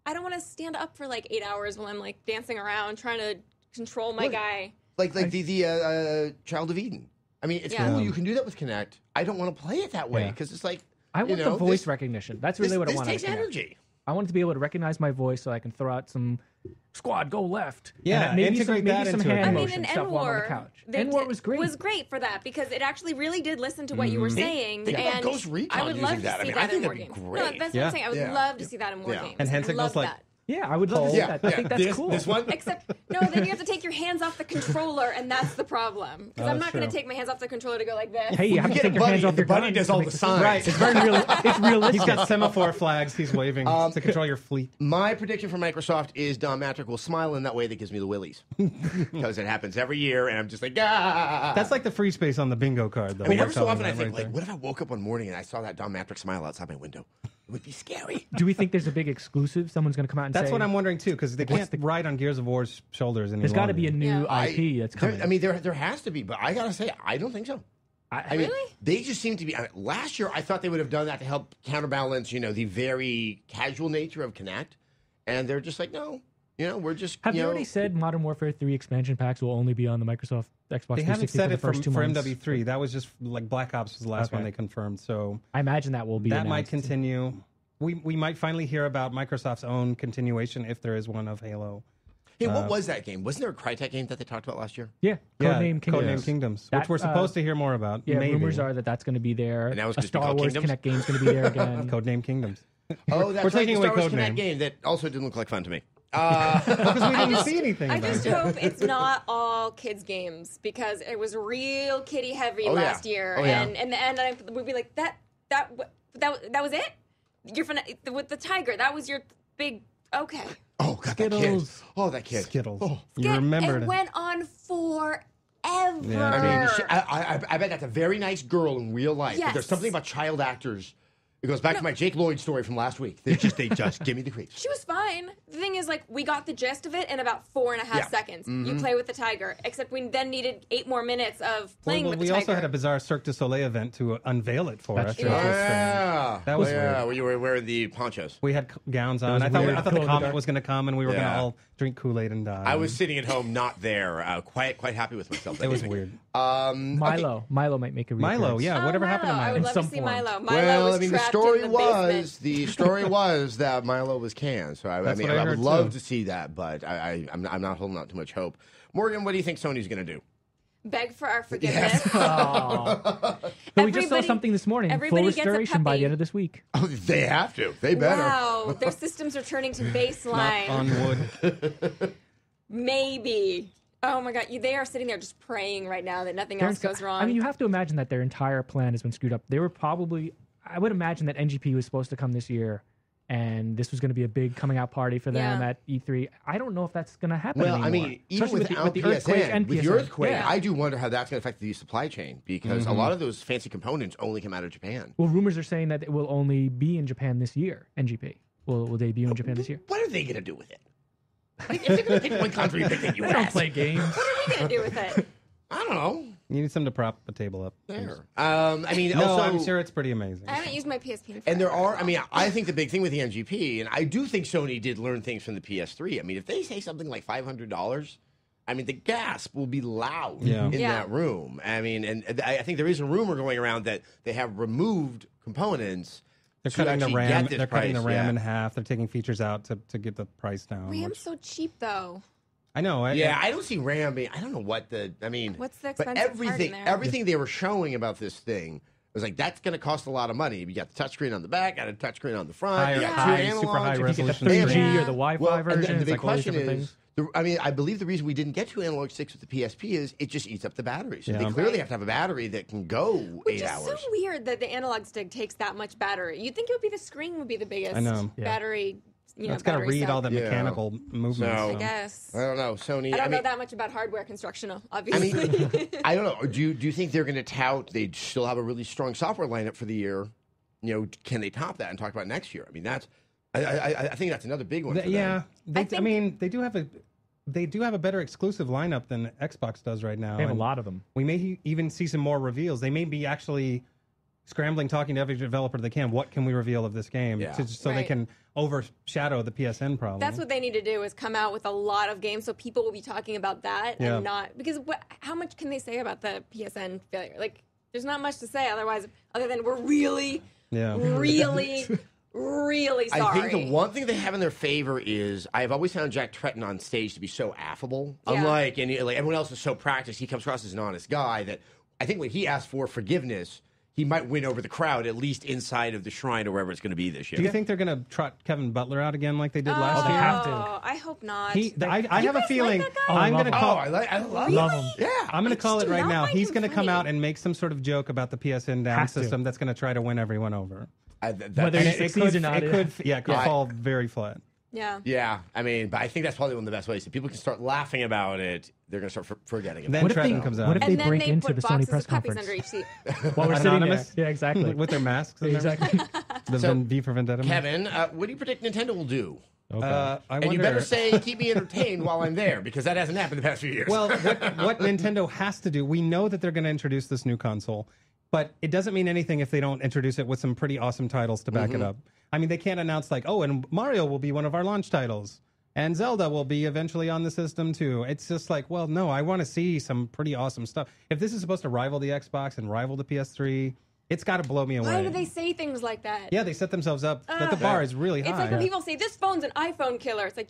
I don't want to stand up for like 8 hours while I'm like dancing around trying to control my What? guy. Like the Child of Eden. I mean, it's Yeah. cool. You can do that with Connect. I don't want to play it that way Yeah. because it's like I want you know, the voice this- recognition. That's really what I this want. takes out of Kinect. energy. I want it to be able to recognize my voice so I can throw out some squad, go left. Yeah, And maybe integrate some, maybe that some into it. hand I mean, motion in stuff while I'm on the N-War, couch. they N-War did- was great. Was great for that because it actually really did listen to what you were saying. think about and Ghost Recon I would love using to that. I see mean, that I think in war that'd be games. great. No, that's what Yeah. I'm saying. I would Yeah. love to see that in war Yeah. games. And hand I signals love like- that. Yeah, I would love to see that. I think that's this, cool. This one. Except, no, then you have to take your hands off the controller, and that's the problem. Because I'm that's not going true. to take my hands off the controller to go like this. Hey, you have to get take a your buddy, hands off and the your buddy gun does to all make the this- signs. Right, it's very real. It's realistic. He's got semaphore flags. He's waving to control your fleet. My prediction for Microsoft is Don Matrick will smile in that way that gives me the willies. Because it happens every year, and I'm just like, ah. That's like the free space on the bingo card, though. I mean, You're every so telling often I that think, right like, there. what if I woke up one morning and I saw that Don Matrick smile outside my window? It would be scary. Do we think there's a big exclusive? Someone's going to come out and That's say, what I'm wondering too, because they can't ride on Gears of War's shoulders any there's got to longer. be a new Yeah. IP that's coming. I mean, there has to be, but I gotta say, I don't think so. I mean, Really? they just seem to be. Last year, I thought they would have done that to help counterbalance, the very casual nature of Connect, and they're just like, no, we're just. Have you know, already said Modern Warfare 3 expansion packs will only be on the Microsoft Xbox They 360 haven't for said the it for, first 2 for months? MW3. That was just like Black Ops was the last Okay. one they confirmed. So I imagine that will be that might announced. continue. We might finally hear about Microsoft's own continuation, if there is one, of Halo. Hey, what was that game? Wasn't there a Crytek game that they talked about last year? Yeah, Codename Kingdoms. Codename Kingdoms, That, which we're supposed to hear more about. Yeah, maybe. rumors are that that's going to be there. And that was a gonna be Star called Wars Kingdoms? Connect game's going to be there again. Codename Kingdoms. Oh, that's We're right, taking the away Star Wars Codename. Connect game that also didn't look like fun to me. Because we didn't see anything I about just it. hope it's not all kids games because it was real kiddie heavy Oh, yeah. last year, Oh, yeah. and in the end I would be like that was it. You're with the tiger. That was your big okay. Oh, God, that kid. Skittles. Oh, that kid. Skittles. Oh. You remembered It it. went on forever. Yeah. I mean, I bet that's a very nice girl in real life. But Yes. there's something about child actors. It goes back to my Jake Lloyd story from last week. They just give me the creeps. She was fine. The thing is, like, we got the gist of it in about 4.5 Yeah. seconds. Mm-hmm. You play with the tiger, except we then needed 8 more minutes of playing with the we tiger. also had a bizarre Cirque du Soleil event to unveil it for us. That's It was true. so strange. Yeah. That was yeah, weird. where you were wearing the ponchos. We had gowns on. was I thought weird. the Glow in the comet dark. was going to come, and we were going Yeah. to all drink Kool-Aid and die. I was sitting at home, not there, quite happy with myself. that It was evening. weird. Milo might make a reappearance. Milo, yeah. Oh, Whatever happened to Milo. I Milo? would In love some to see form. Milo. Milo Well, was I mean, trapped the story in the basement. was that Milo was canned. So I That's mean, what I I would heard, love too. to see that, but I'm not holding out too much hope. Morgan, what do you think Sony's going to do? Beg for our forgiveness. But we just saw Everybody- something this morning. everybody Full gets a restoration by puppy. the end of this week. Oh, they have to. They better. Wow, their systems are turning to Knock baseline. on wood. Maybe. Oh my god, they are sitting there just praying right now that nothing else goes wrong. I mean, you have to imagine that their entire plan has been screwed up. They were probably, I would imagine that NGP was supposed to come this year, and this was going to be a big coming out party for them Yeah. at E3. I don't know if that's going to happen Well, anymore. I mean, even Especially without with the earthquake PSN, and with the PSN. earthquake, Yeah. I do wonder how that's going to affect the supply chain because a lot of those fancy components only come out of Japan. Well, rumors are saying that it will only be in Japan this year. NGP will debut in Japan this year. What are they going to do with it? Like, if they're going to pick one country, pick the They don't US. play games. what are we gonna do with it? I don't know. You need something to prop the table up. There. I mean, No, also, I'm sure it's pretty amazing. I haven't used my PSP. In and there forever. are, I mean, I think the big thing with the NGP, and I do think Sony did learn things from the PS3. I mean, if they say something like $500, I mean, the gasp will be loud Yeah. in Yeah. that room. I mean, and I think there is a rumor going around that they have removed components. They're to cutting the actually RAM. get this They're cutting the price, RAM yeah. in half. They're taking features out to get the price down. RAM's which- so cheap though. I know. Yeah, I don't see RAM being. I don't know what I mean, What's the but expensive part in there? everything they were showing about this thing was like that's going to cost a lot of money. You got the touchscreen on the back, got a touchscreen on the front, Higher- you got high- two super high analogs. If you get the resolution. 3G Yeah. or the Wi-Fi Well, and version, the it's big like all these question different is, things. I believe the reason we didn't get to analog sticks with the PSP is it just eats up the battery. So Yeah. they clearly have to have a battery that can go Which 8 is hours. so weird that the analog stick takes that much battery. You'd think it would be the screen would be the biggest I know. Yeah. battery. It's got to read all the Yeah. mechanical movements. So- I guess. I don't know, Sony. I don't mean, know that much about hardware construction, I obviously. mean, I don't know. Do you think they're going to tout? They still have a really strong software lineup for the year. Can they top that and talk about next year? I mean, that's. I think that's another big one. For them. Yeah, I think- mean, they do have a better exclusive lineup than Xbox does right now. They have a and lot of them. We may even see some more reveals. They may be actually scrambling, talking to every developer they can. What can we reveal of this game? Yeah. So they Right. can overshadow the PSN problem. That's what they need to do is come out with a lot of games so people will be talking about that Yeah. and not because how much can they say about the PSN failure? Like, there's not much to say otherwise, other than we're really, Yeah. really, really sorry. I think the one thing they have in their favor is I've always found Jack Tretton on stage to be so affable. Yeah. Unlike everyone else is so practiced, he comes across as an honest guy that I think when he asks for forgiveness, he might win over the crowd, at least inside of the shrine or wherever it's going to be this year. Do you think they're going to trot Kevin Butler out again like they did last they year? have to. I hope not. I have a guys feeling. like that guy? I'm I going to love call. I love it. Love 'em. Yeah. I'm going I to call just it do right not now. find He's him going to come funny. out and make some sort of joke about the PSN down Has to. system that's going to try to win everyone over. Whether And he succeeds or not, it could I- fall very flat. yeah. Yeah, I mean, but I think that's probably one of the best ways. If people can start laughing about it, they're going to start forgetting about Then What if Tretton they- comes out what if And they then break they into put the Sony boxes press of puppies conference? under each seat. While we're sitting there. Anonymous? Yeah, exactly. with their masks. in there? exactly. The So, V for Vendetta. it. Kevin, what do you predict Nintendo will do? Okay. I And you wonder- better say, keep me entertained while I'm there, because that hasn't happened the past few years. Well, what Nintendo has to do, we know that they're going to introduce this new console, but it doesn't mean anything if they don't introduce it with some pretty awesome titles to back it up. I mean, they can't announce like, oh, and Mario will be one of our launch titles, and Zelda will be eventually on the system too. It's just like, well, no, I want to see some pretty awesome stuff. If this is supposed to rival the Xbox and rival the PS3, it's got to blow me away. Why do they say things like that? Yeah, they set themselves up, but the bar is really high. It's like when people say this phone's an iPhone killer. It's like,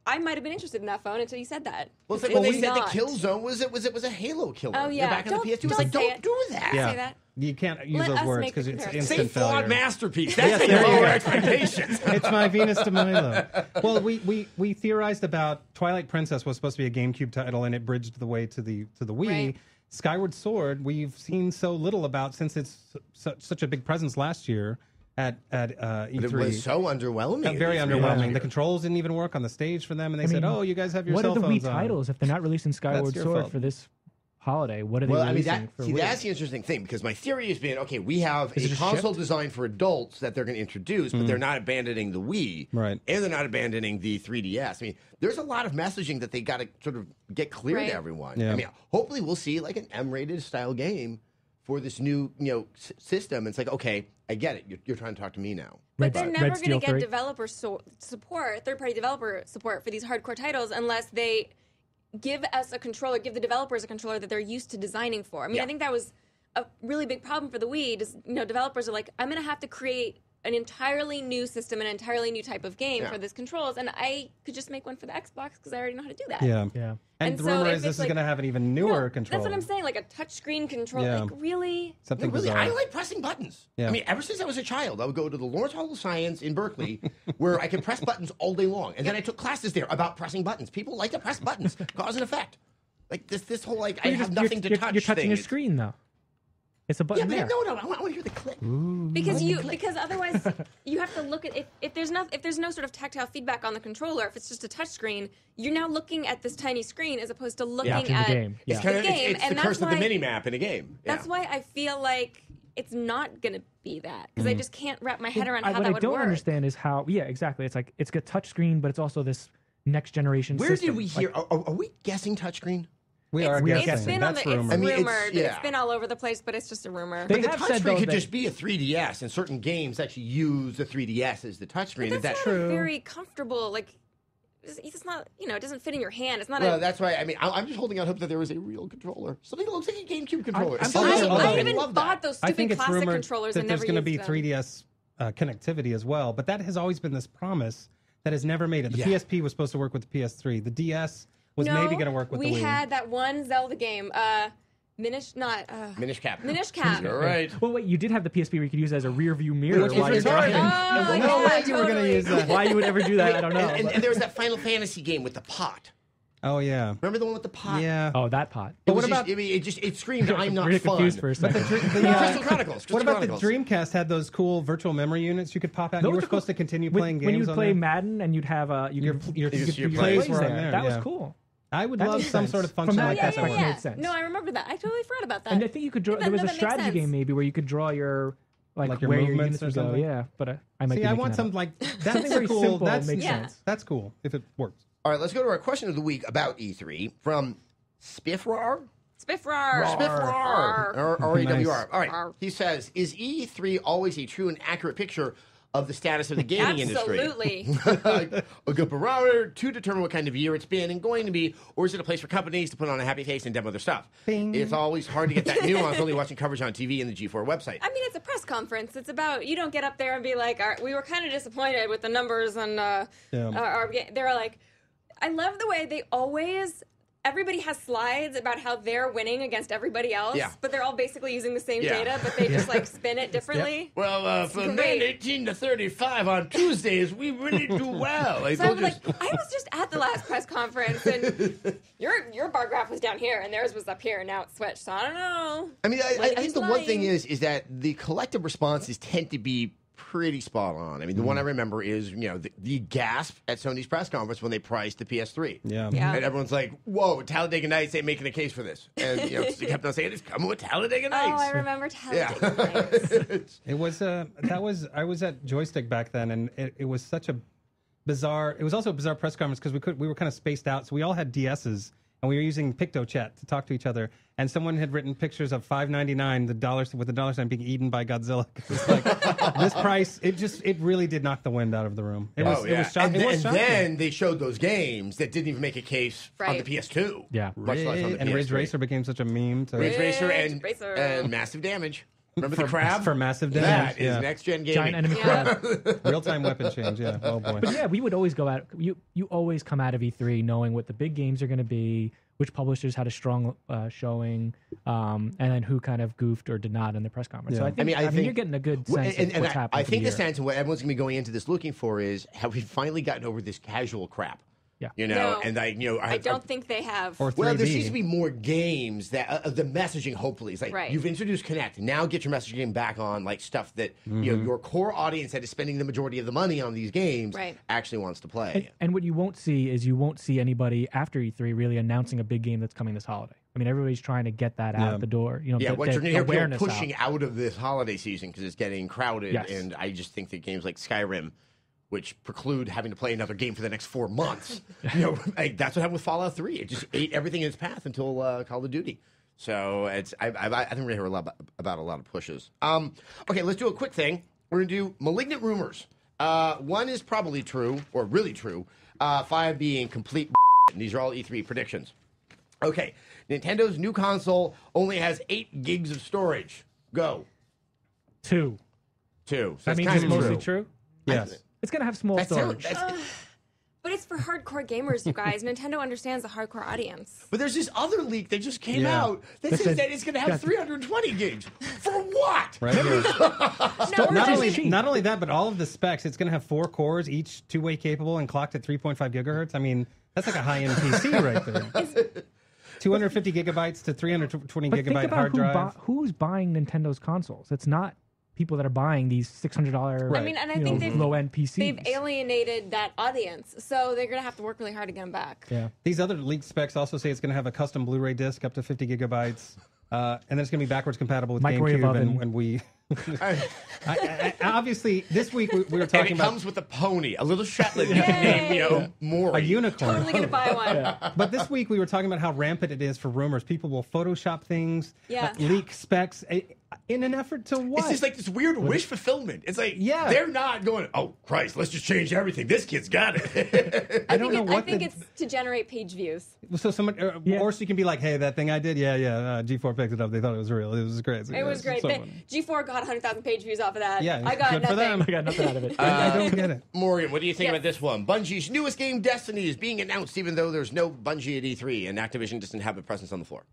I might have been interested in that phone until you said that. Well, it's like when they It's said the not. Killzone was a Halo killer. Oh, yeah. Back on the PS2, it's Don't like, say don't it. do that. yeah. say that. You can't use Let those us words make the because it's comparison. Say instant flawed failure. masterpiece. That's Yes, the there you lower go. expectations. It's my Venus de Milo. Well, we theorized about Twilight Princess was supposed to be a GameCube title, and it bridged the way to the Wii. Right. Skyward Sword, we've seen so little about since it's such a big presence last year at E3. It was so underwhelming. Very at E3 underwhelming. last The year. controls didn't even work on the stage for them, and they I said, mean, "Oh, you guys have your what cell are the phones Wii on." titles if they're not releasing Skyward your Sword fault. for this holiday? What are they Well, I mean, releasing for Wii? that's the interesting thing because my theory has been okay, we have Is a it just console shipped? designed for adults that they're going to introduce, but they're not abandoning the Wii. Right. And they're not abandoning the 3DS. I mean, there's a lot of messaging that they got to sort of get clear Right. to everyone. Yeah. I mean, hopefully we'll see like an M-rated style game for this new, system. It's like, okay, I get it. You're trying to talk to me now. But they're never Red going Steel to get 3? developer support, third-party developer support for these hardcore titles unless they give us a controller, give the developers a controller that they're used to designing for. I mean, Yeah. I think that was a really big problem for the Wii. Developers are like, I'm going to have to create an entirely new system, an entirely new type of game Yeah. for this controls, and I could just make one for the Xbox because I already know how to do that. Yeah. Yeah. And, And the so rumor if is this it's is like- going to have an even newer No, control. That's what I'm saying, like a touchscreen control. Yeah. Like, really? Something No, really, bizarre. I like pressing buttons. Yeah. I mean, ever since I was a child, I would go to the Lawrence Hall of Science in Berkeley, where I could press buttons all day long, and then I took classes there about pressing buttons. People like to press buttons, cause and effect. Like this whole like I have nothing to touch. You're touching thing. a screen though. It's a Yeah, button but there. no, I want to hear the click. Because otherwise you have to look at if there's no sort of tactile feedback on the controller, if it's just a touch screen, you're now looking at this tiny screen as opposed to looking Watching the at game. It's Yeah. kind the of game, it's and the that's curse of the why- mini map in a game. That's Yeah. why I feel like it's not going to be that because I just can't wrap my head around how what that I would don't work. understand is how. Yeah, exactly. It's like it's a touch screen, but it's also this next generation. Where system. did we hear? Are we guessing touchseen? We It's, are it's guessing. been on That's the, it's rumor. I mean, it's- rumored. yeah. It's been all over the place, but it's just a rumor. They But the have said, touchscreen though, could that- just be a 3DS, and certain games actually use the 3DS as the touchscreen. But that's Is that not true? a very comfortable like. It's not, it doesn't fit in your hand. It's not Well, a. that's why. I mean, I'm just holding out hope that there is a real controller, something that looks like a GameCube controller. I'm Something sorry, that although- looks- I I even love bought that. those I stupid think it's classic rumored controllers that and there's never going to be used them. 3DS connectivity as well, but that has always been this promise that has never made it. The Yeah. PSP was supposed to work with the PS3. The DS was No, maybe going to work with the Wii. We had that one Zelda game, Minish Cap. Minish Cap. You're right. Well, wait, you did have the PSP where you could use it as a rear view mirror Which is while you're retarded. driving. Oh, no yeah, way you were going to totally. use that. Why you would ever do that, I don't know. And there was that Final Fantasy game with the pot. Oh yeah. Remember the one with the pot? Yeah. Oh, that pot. But what what about- about? It screamed, "I'm not Really fun." confused for a second. Crystal Chronicles. What about Chronicles. the Dreamcast had those cool virtual memory units you could pop out? And Those you were are supposed cool. to continue When- playing when games you'd on play there? Madden and you'd have Your your plays plays were on there. there. That was yeah. cool. I would That love makes some sense. sort of From function that like that. perspective, that made worked. sense. No, I remember that. I totally forgot about that. And I think you could draw. Yeah, There was no, a that makes strategy sense. game maybe where you could draw your Like your where your movements units or would go. something? Yeah, but I might. See, be I making want that something up. like Something that's very cool. simple That's makes Yeah. sense. That's cool if it works. All right, let's go to our question of the week about E3 from Spiffrar. Spiffrar. Spiffrar. R-A-W-R. Nice. All right. He says, is E3 always a true and accurate picture of the status of the gaming industry? Absolutely. A good barometer to determine what kind of year it's been and going to be, or is it a place for companies to put on a happy face and demo their stuff? Bing. It's always hard to get that nuance only watching coverage on TV and the G4 website. I mean, it's a press conference. It's about, you don't get up there and be like, "All right, we were kind of disappointed with the numbers and they're like, I love the way they always, everybody has slides about how they're winning against everybody else, Yeah. but they're all basically using the same Yeah. data, but they just like spin it differently. Well, for men great. 18 to 35 on Tuesdays, we really do well. So I was like, I was just at the last press conference, and your bar graph was down here, and theirs was up here, and now it's switched. So I don't know. I mean, I Like, think he's the one thing lying. is that the collective responses tend to be pretty spot on. I mean, the one I remember is, the gasp at Sony's press conference when they priced the PS3. Yeah. Yeah. And everyone's like, whoa, Talladega Nights ain't making a case for this. And, they kept on saying, it's coming with Talladega Nights. Oh, I remember Talladega Yeah. Nights. It was I was at Joystick back then, and it was such a bizarre. It was also a bizarre press conference because we were kind of spaced out, so we all had DSs and we were using PictoChat to talk to each other. And someone had written pictures of $5.99, the dollars with the dollar sign being eaten by Godzilla. It's like this price. It really did knock the wind out of the room. It was shocking. And then they showed those games that didn't even make a case on the Right. PS2. Yeah. Much less on the and PS3. Ridge Racer became such a meme. To, Ridge Racer Ridge Racer. and Massive Damage. Remember the crab? for massive damage. That is yeah. next-gen gaming. Giant enemy Yeah. crab. Real-time weapon change. Yeah. Oh boy. But yeah, we would always go out. You always come out of E3 knowing what the big games are going to be, which publishers had a strong showing, and then who kind of goofed or did not in the press conference. Yeah. So I think, I think you're getting a good Well, sense and of what's happening. I for think the year. sense of what everyone's going to be going into this looking for is have we finally gotten over this casual crap? Yeah. No. And I don't think they have. Or 3D. Well, there seems to be more games that the messaging. Hopefully, it's like Right. you've introduced Connect. Now get your messaging back on like stuff that your core audience that is spending the majority of the money on these games Right. actually wants to play. And what you won't see is you won't see anybody after E3 really announcing a big game that's coming this holiday. I mean, everybody's trying to get that Yeah. out the door. Yeah, what you're going to hear people awareness pushing out. out of this holiday season because it's getting crowded, Yes. and I just think that games like Skyrim, which preclude having to play another game for the next 4 months, like, that's what happened with Fallout 3. It just ate everything in its path until Call of Duty. So I think we're going to hear a lot about a lot of pushes. Okay, let's do a quick thing. We're going to do malignant rumors. One is probably true or really true. 5 being complete. And these are all E3 predictions. Okay, Nintendo's new console only has 8 gigs of storage. Go. 2. 2. So That that's means kind it's of mostly true. Yes. It's going to have small That storage. But it's for hardcore gamers, you guys. Nintendo understands the hardcore audience. But there's this other leak that just came Yeah. out that That says said- that it's going to have 320 gigs. For what? Right here. No, we're not just only cheap. not only that, but all of the specs. It's going to have 4 cores, each 2-way capable and clocked at 3.5 gigahertz. I mean, that's like a high-end PC right there. 250 gigabytes to 320 But think gigabyte about hard drive. who's buying Nintendo's consoles. It's not people that are buying these $600 I mean, and I think low-end PCs. they've alienated that audience, so they're going to have to work really hard to get them back. Yeah. These other leaked specs also say it's going to have a custom Blu-ray disc up to 50 gigabytes, and then it's going to be backwards compatible with Microwave GameCube oven. and Wii. Obviously, this week we were And talking it about comes with a pony, a little Shetland Yay. named, Maury. a unicorn. Totally going to buy one. But this week we were talking about how rampant it is for rumors. People will Photoshop things, Yeah. leak specs in an effort to what? It's just like this weird wish fulfillment. It's like, Yeah. they're not going, oh, Christ, let's just change everything. This kid's got it. I don't know I what think the, it's to generate page views. so someone or so you can be like, hey, that thing I did, G4 picked it up. They thought it was real. It was crazy. It was great. Someone- G4 got 100,000 page views off of that. Yeah, I got good for nothing. them. I got nothing out of it. I don't get it. Morgan, what do you think Yes. about this one? Bungie's newest game, Destiny, is being announced even though there's no Bungie at E3 and Activision doesn't have a presence on the floor.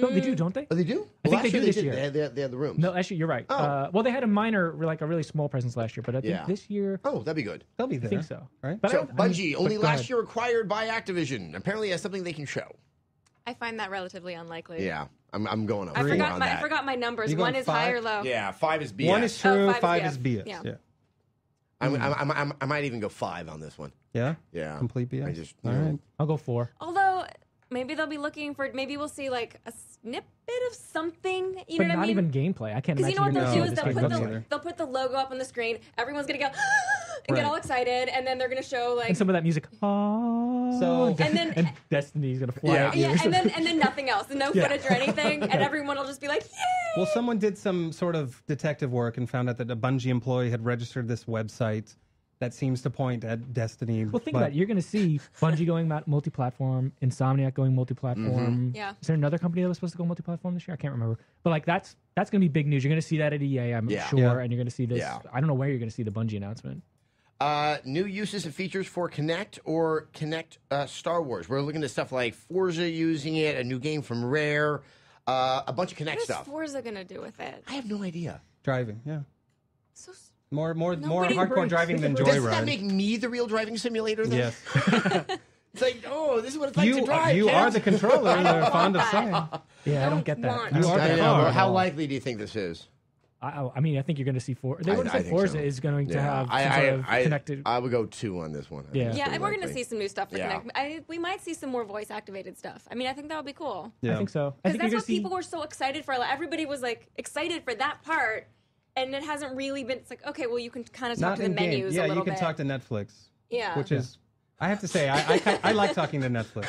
No, they do, don't they? Oh, they do? I think last they do this did. year. They had the rooms. No, actually, you're right. Oh. Well, they had a minor, like a really small presence last year, but I think Yeah. this year, Oh, that'd be good. They'll be I there. think so. Right? But So I don't- I mean, Bungie, but only go last ahead. year acquired by Activision. Apparently, has something they can show. I find that relatively unlikely. Yeah, I'm going on. I forgot on my that. I forgot my numbers. You One going is high 5? or low. Yeah, 5 is BS. 1 is true, 5 5 is is BS. BS. Yeah. Yeah. I might even go 5 on this one. Yeah? Yeah, Complete BS. I just All right. I'll go 4. Although maybe they'll be looking for. Maybe we'll see like a snippet of something. You But know what not I mean? even gameplay. I can't Because imagine you know what you're they'll gonna do see is this they'll game put this the year. they'll put the logo up on the screen. Everyone's gonna go and Right. get all excited, and then they're gonna show like And some of that music. Oh, So- And then- and Destiny's gonna fly Yeah. at you. yeah, and then nothing else, and no Yeah. footage or anything, and everyone will just be like, yay! Well, someone did some sort of detective work and found out that a Bungie employee had registered this website that seems to point at Destiny. Well, think but- about it. You're going to see Bungie going multi-platform, Insomniac going multi-platform. Yeah. Is there another company that was supposed to go multi-platform this year? I can't remember. But like that's going to be big news. You're going to see that at EA, I'm Yeah. sure, Yeah. and you're going to see this. Yeah. I don't know where you're going to see the Bungie announcement. New uses and features for Kinect or Kinect Star Wars. We're looking at stuff like Forza using it, a new game from Rare, a bunch of Kinect What is stuff. Forza gonna do with it? I have no idea. driving, yeah. So More Nobody hardcore breaks. driving than Doesn't Doesn't that joyride. make me the real driving simulator? Then? Yes. It's like, oh, this is what it's like to you drive. you kids. are the controller. They're fond of that. saying. Yeah, I don't get that. want I don't You are get the that car. at How all. likely do you think this is? I mean, I think you're going to see Forza. They I- would I have said think Forza so. is going to have some I, sort of I, connected. I would go 2 on this one. I think Yeah. it's yeah, pretty and we're gonna likely. see some new stuff for Yeah. Connect. We might see some more voice activated stuff. I mean, I think that would be cool. Yeah. I think so. I Because think you're that's going what to see. people were so excited for. Like, everybody was like excited for that part, and it hasn't really been. It's like, okay, well, you can kind of talk Not to the in game. menus Yeah, a little you can bit. talk to Netflix. Yeah. Which is, I have to say, I like talking to Netflix.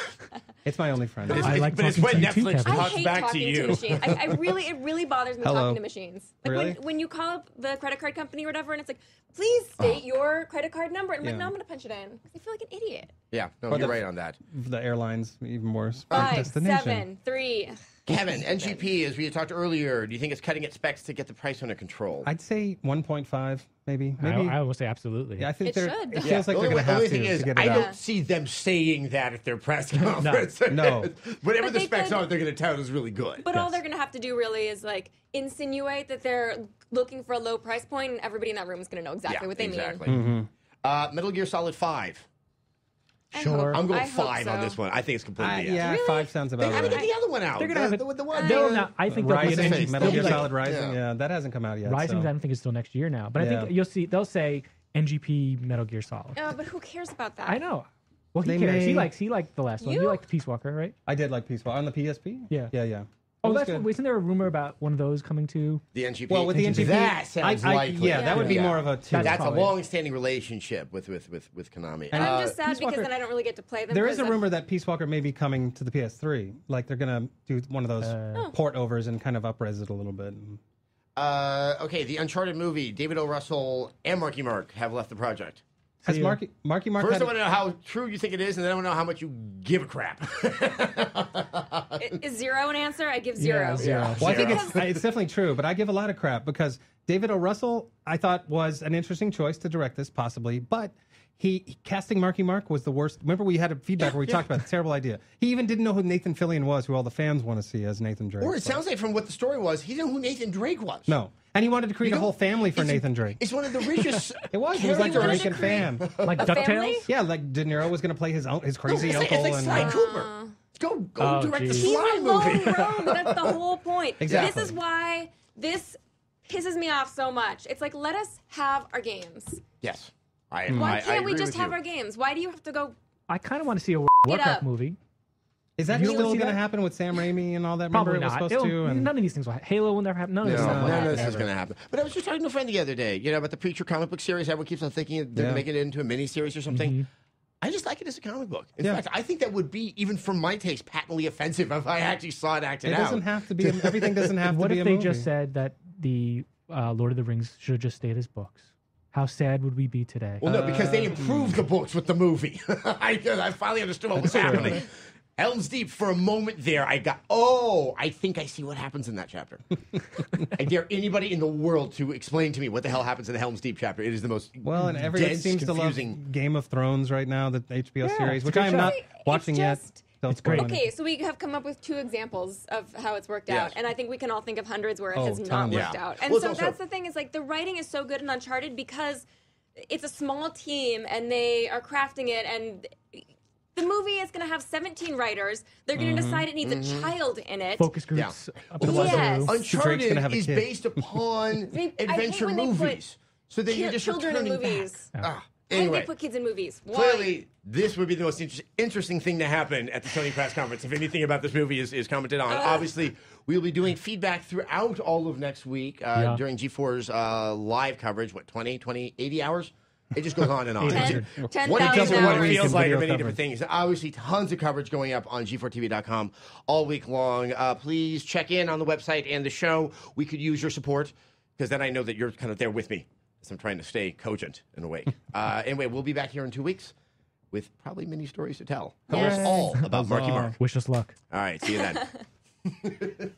It's my only friend. But it's, I like but it's talking when to you too, Netflix Kevin. I talks hate back talking to you. machines. It really bothers me Hello. talking to machines. Like Really? when you call up the credit card company or whatever, and it's like, please state your credit card number. And I'm Yeah. like, no, I'm going to punch it in because I feel like an idiot. Yeah, no, Or you're the- right on that. The airlines, even worse. 5, Destination. 7, 3. Kevin, NGP, as we talked earlier, do you think it's cutting its specs to get the price under control? I'd say 1.5, maybe. I will say absolutely. Yeah, I think It they're. should. It Yeah, feels like the they're going to have only to thing is, get I it don't out. see them saying that at their press conference. No. Whatever But the they specs could- are, they're going to tout is really good. But all Yes. they're going to have to do really is like insinuate that they're looking for a low price point, and everybody in that room is going to know exactly what they exactly. mean. Metal Gear Solid 5. Sure. I'm going I hope 5 on so. this one. I think it's completely BS. Yeah, Really? 5 sounds They about haven't right. got the other one out. They're gonna have it. the one. They'll not. I think there'll be an Rising, NG. Metal Gear like- Solid Rising. yeah. Yeah, that hasn't come out yet. Rising, so. I don't think is still next year now. But I Yeah. think you'll see. They'll say NGP Metal Gear Solid. But who cares about that? I know. Well, he They cares. He may- liked the last one. You You? liked Peace Walker, right? I did like Peace Walker on the PSP. Yeah. Yeah. Oh, It was that's good. what, isn't there a rumor about one of those coming too? The NGP. Well, with the NGP, that sounds likely. Yeah, that would be more of a two. That's That's a probably- long-standing relationship with Konami. And I'm just sad Peace because Walker- then I don't really get to play them. There is a 'cause rumor that Peace Walker may be coming to the PS3. Like they're gonna do one of those port overs and kind of up-res it a little bit. Okay, the Uncharted movie. David O. Russell and Marky Mark have left the project. Has See ya. Marky Mark First, had I want to know how true you think it is, and then I want to know how much you give a crap. Is 0 an answer? I give 0. Yeah, 0. Well, I think Zero. it's definitely true, but I give a lot of crap because David O. Russell, I thought, was an interesting choice to direct this, possibly, but casting Marky Mark was the worst. Remember, we had a feedback where we talked about a terrible idea. He even didn't know who Nathan Fillion was, who all the fans want to see as Nathan Drake. Or it sounds like from what the story was, he didn't know who Nathan Drake was. No, and he wanted to create a whole family for It's- Nathan Drake. It's one of the richest. It was. He was like a characters. Drake fan. Like family? DuckTales? Yeah, like De Niro was going to play his crazy it's uncle. like and Sly Cooper. Go Oh, direct the geez. He's Sly a lone movie. rogue. That's the whole point. Exactly. This is why this pisses me off so much. It's like, let us have our games. Yes. Why I can't we agree just with have you. our games? Why do you have to go? I kind of want to see a Get Warcraft up. movie. Is that You still wanna see going to that? happen with Sam Raimi and all that? Remember Probably it was not. supposed to. And None of these things will happen. Halo will never happen. None of this No, stuff will none of happen this is ever. going to happen. But I was just talking to a friend the other day, about the Preacher comic book series. Everyone keeps on thinking they're going to make it into a miniseries or something. I just like it as a comic book. In fact, I think that would be, even from my taste, patently offensive if I actually saw it acted It out. doesn't have to be. Everything doesn't have What to be if a they movie. just said that the Lord of the Rings should have just stayed as books? How sad would we be today? Well, no, because they improved the books with the movie. I finally understood what was That's true. happening. Helm's Deep, for a moment there, I think I see what happens in that chapter. I dare anybody in the world to explain to me what the hell happens in the Helm's Deep chapter. It is the most Well, and everyone dense, seems confusing. to love Game of Thrones right now, the HBO series, which good I am show. not It's watching yet. just- Don't It's great. spoil anything. Okay, so we have come up with 2 examples of how it's worked Yes. out, and I think we can all think of hundreds where it Oh, has not tons. worked Yeah. out. And Well, so it's also- that's the thing is like the writing is so good in Uncharted because it's a small team and they are crafting it, and the movie is going to have 17 writers. They're going to decide it needs a child in it. Focus groups. Up to Yes. two. Drake's Uncharted gonna have a is kid. based upon I hate adventure when they put movies. So then you're just children in returning movies. back. Ah, Hey, anyway. they put kids in movies. Why? Clearly, this would be the most interesting thing to happen at the Sony press conference if anything about this movie is commented on. Obviously, we'll be doing feedback throughout all of next week during G4's live coverage. What, 20, 80 hours? It just goes on and on. 10,000 What it does and what it hours. feels like are Video many coverage. different things. Obviously, tons of coverage going up on G4TV.com all week long. Please check in on the website and the show. We could use your support because then I know that you're kind of there with me as I'm trying to stay cogent and awake. Anyway, we'll be back here in 2 weeks with probably many stories to tell. Yes. All about Marky Huzzah. Mark. Wish us luck. All right, see you then.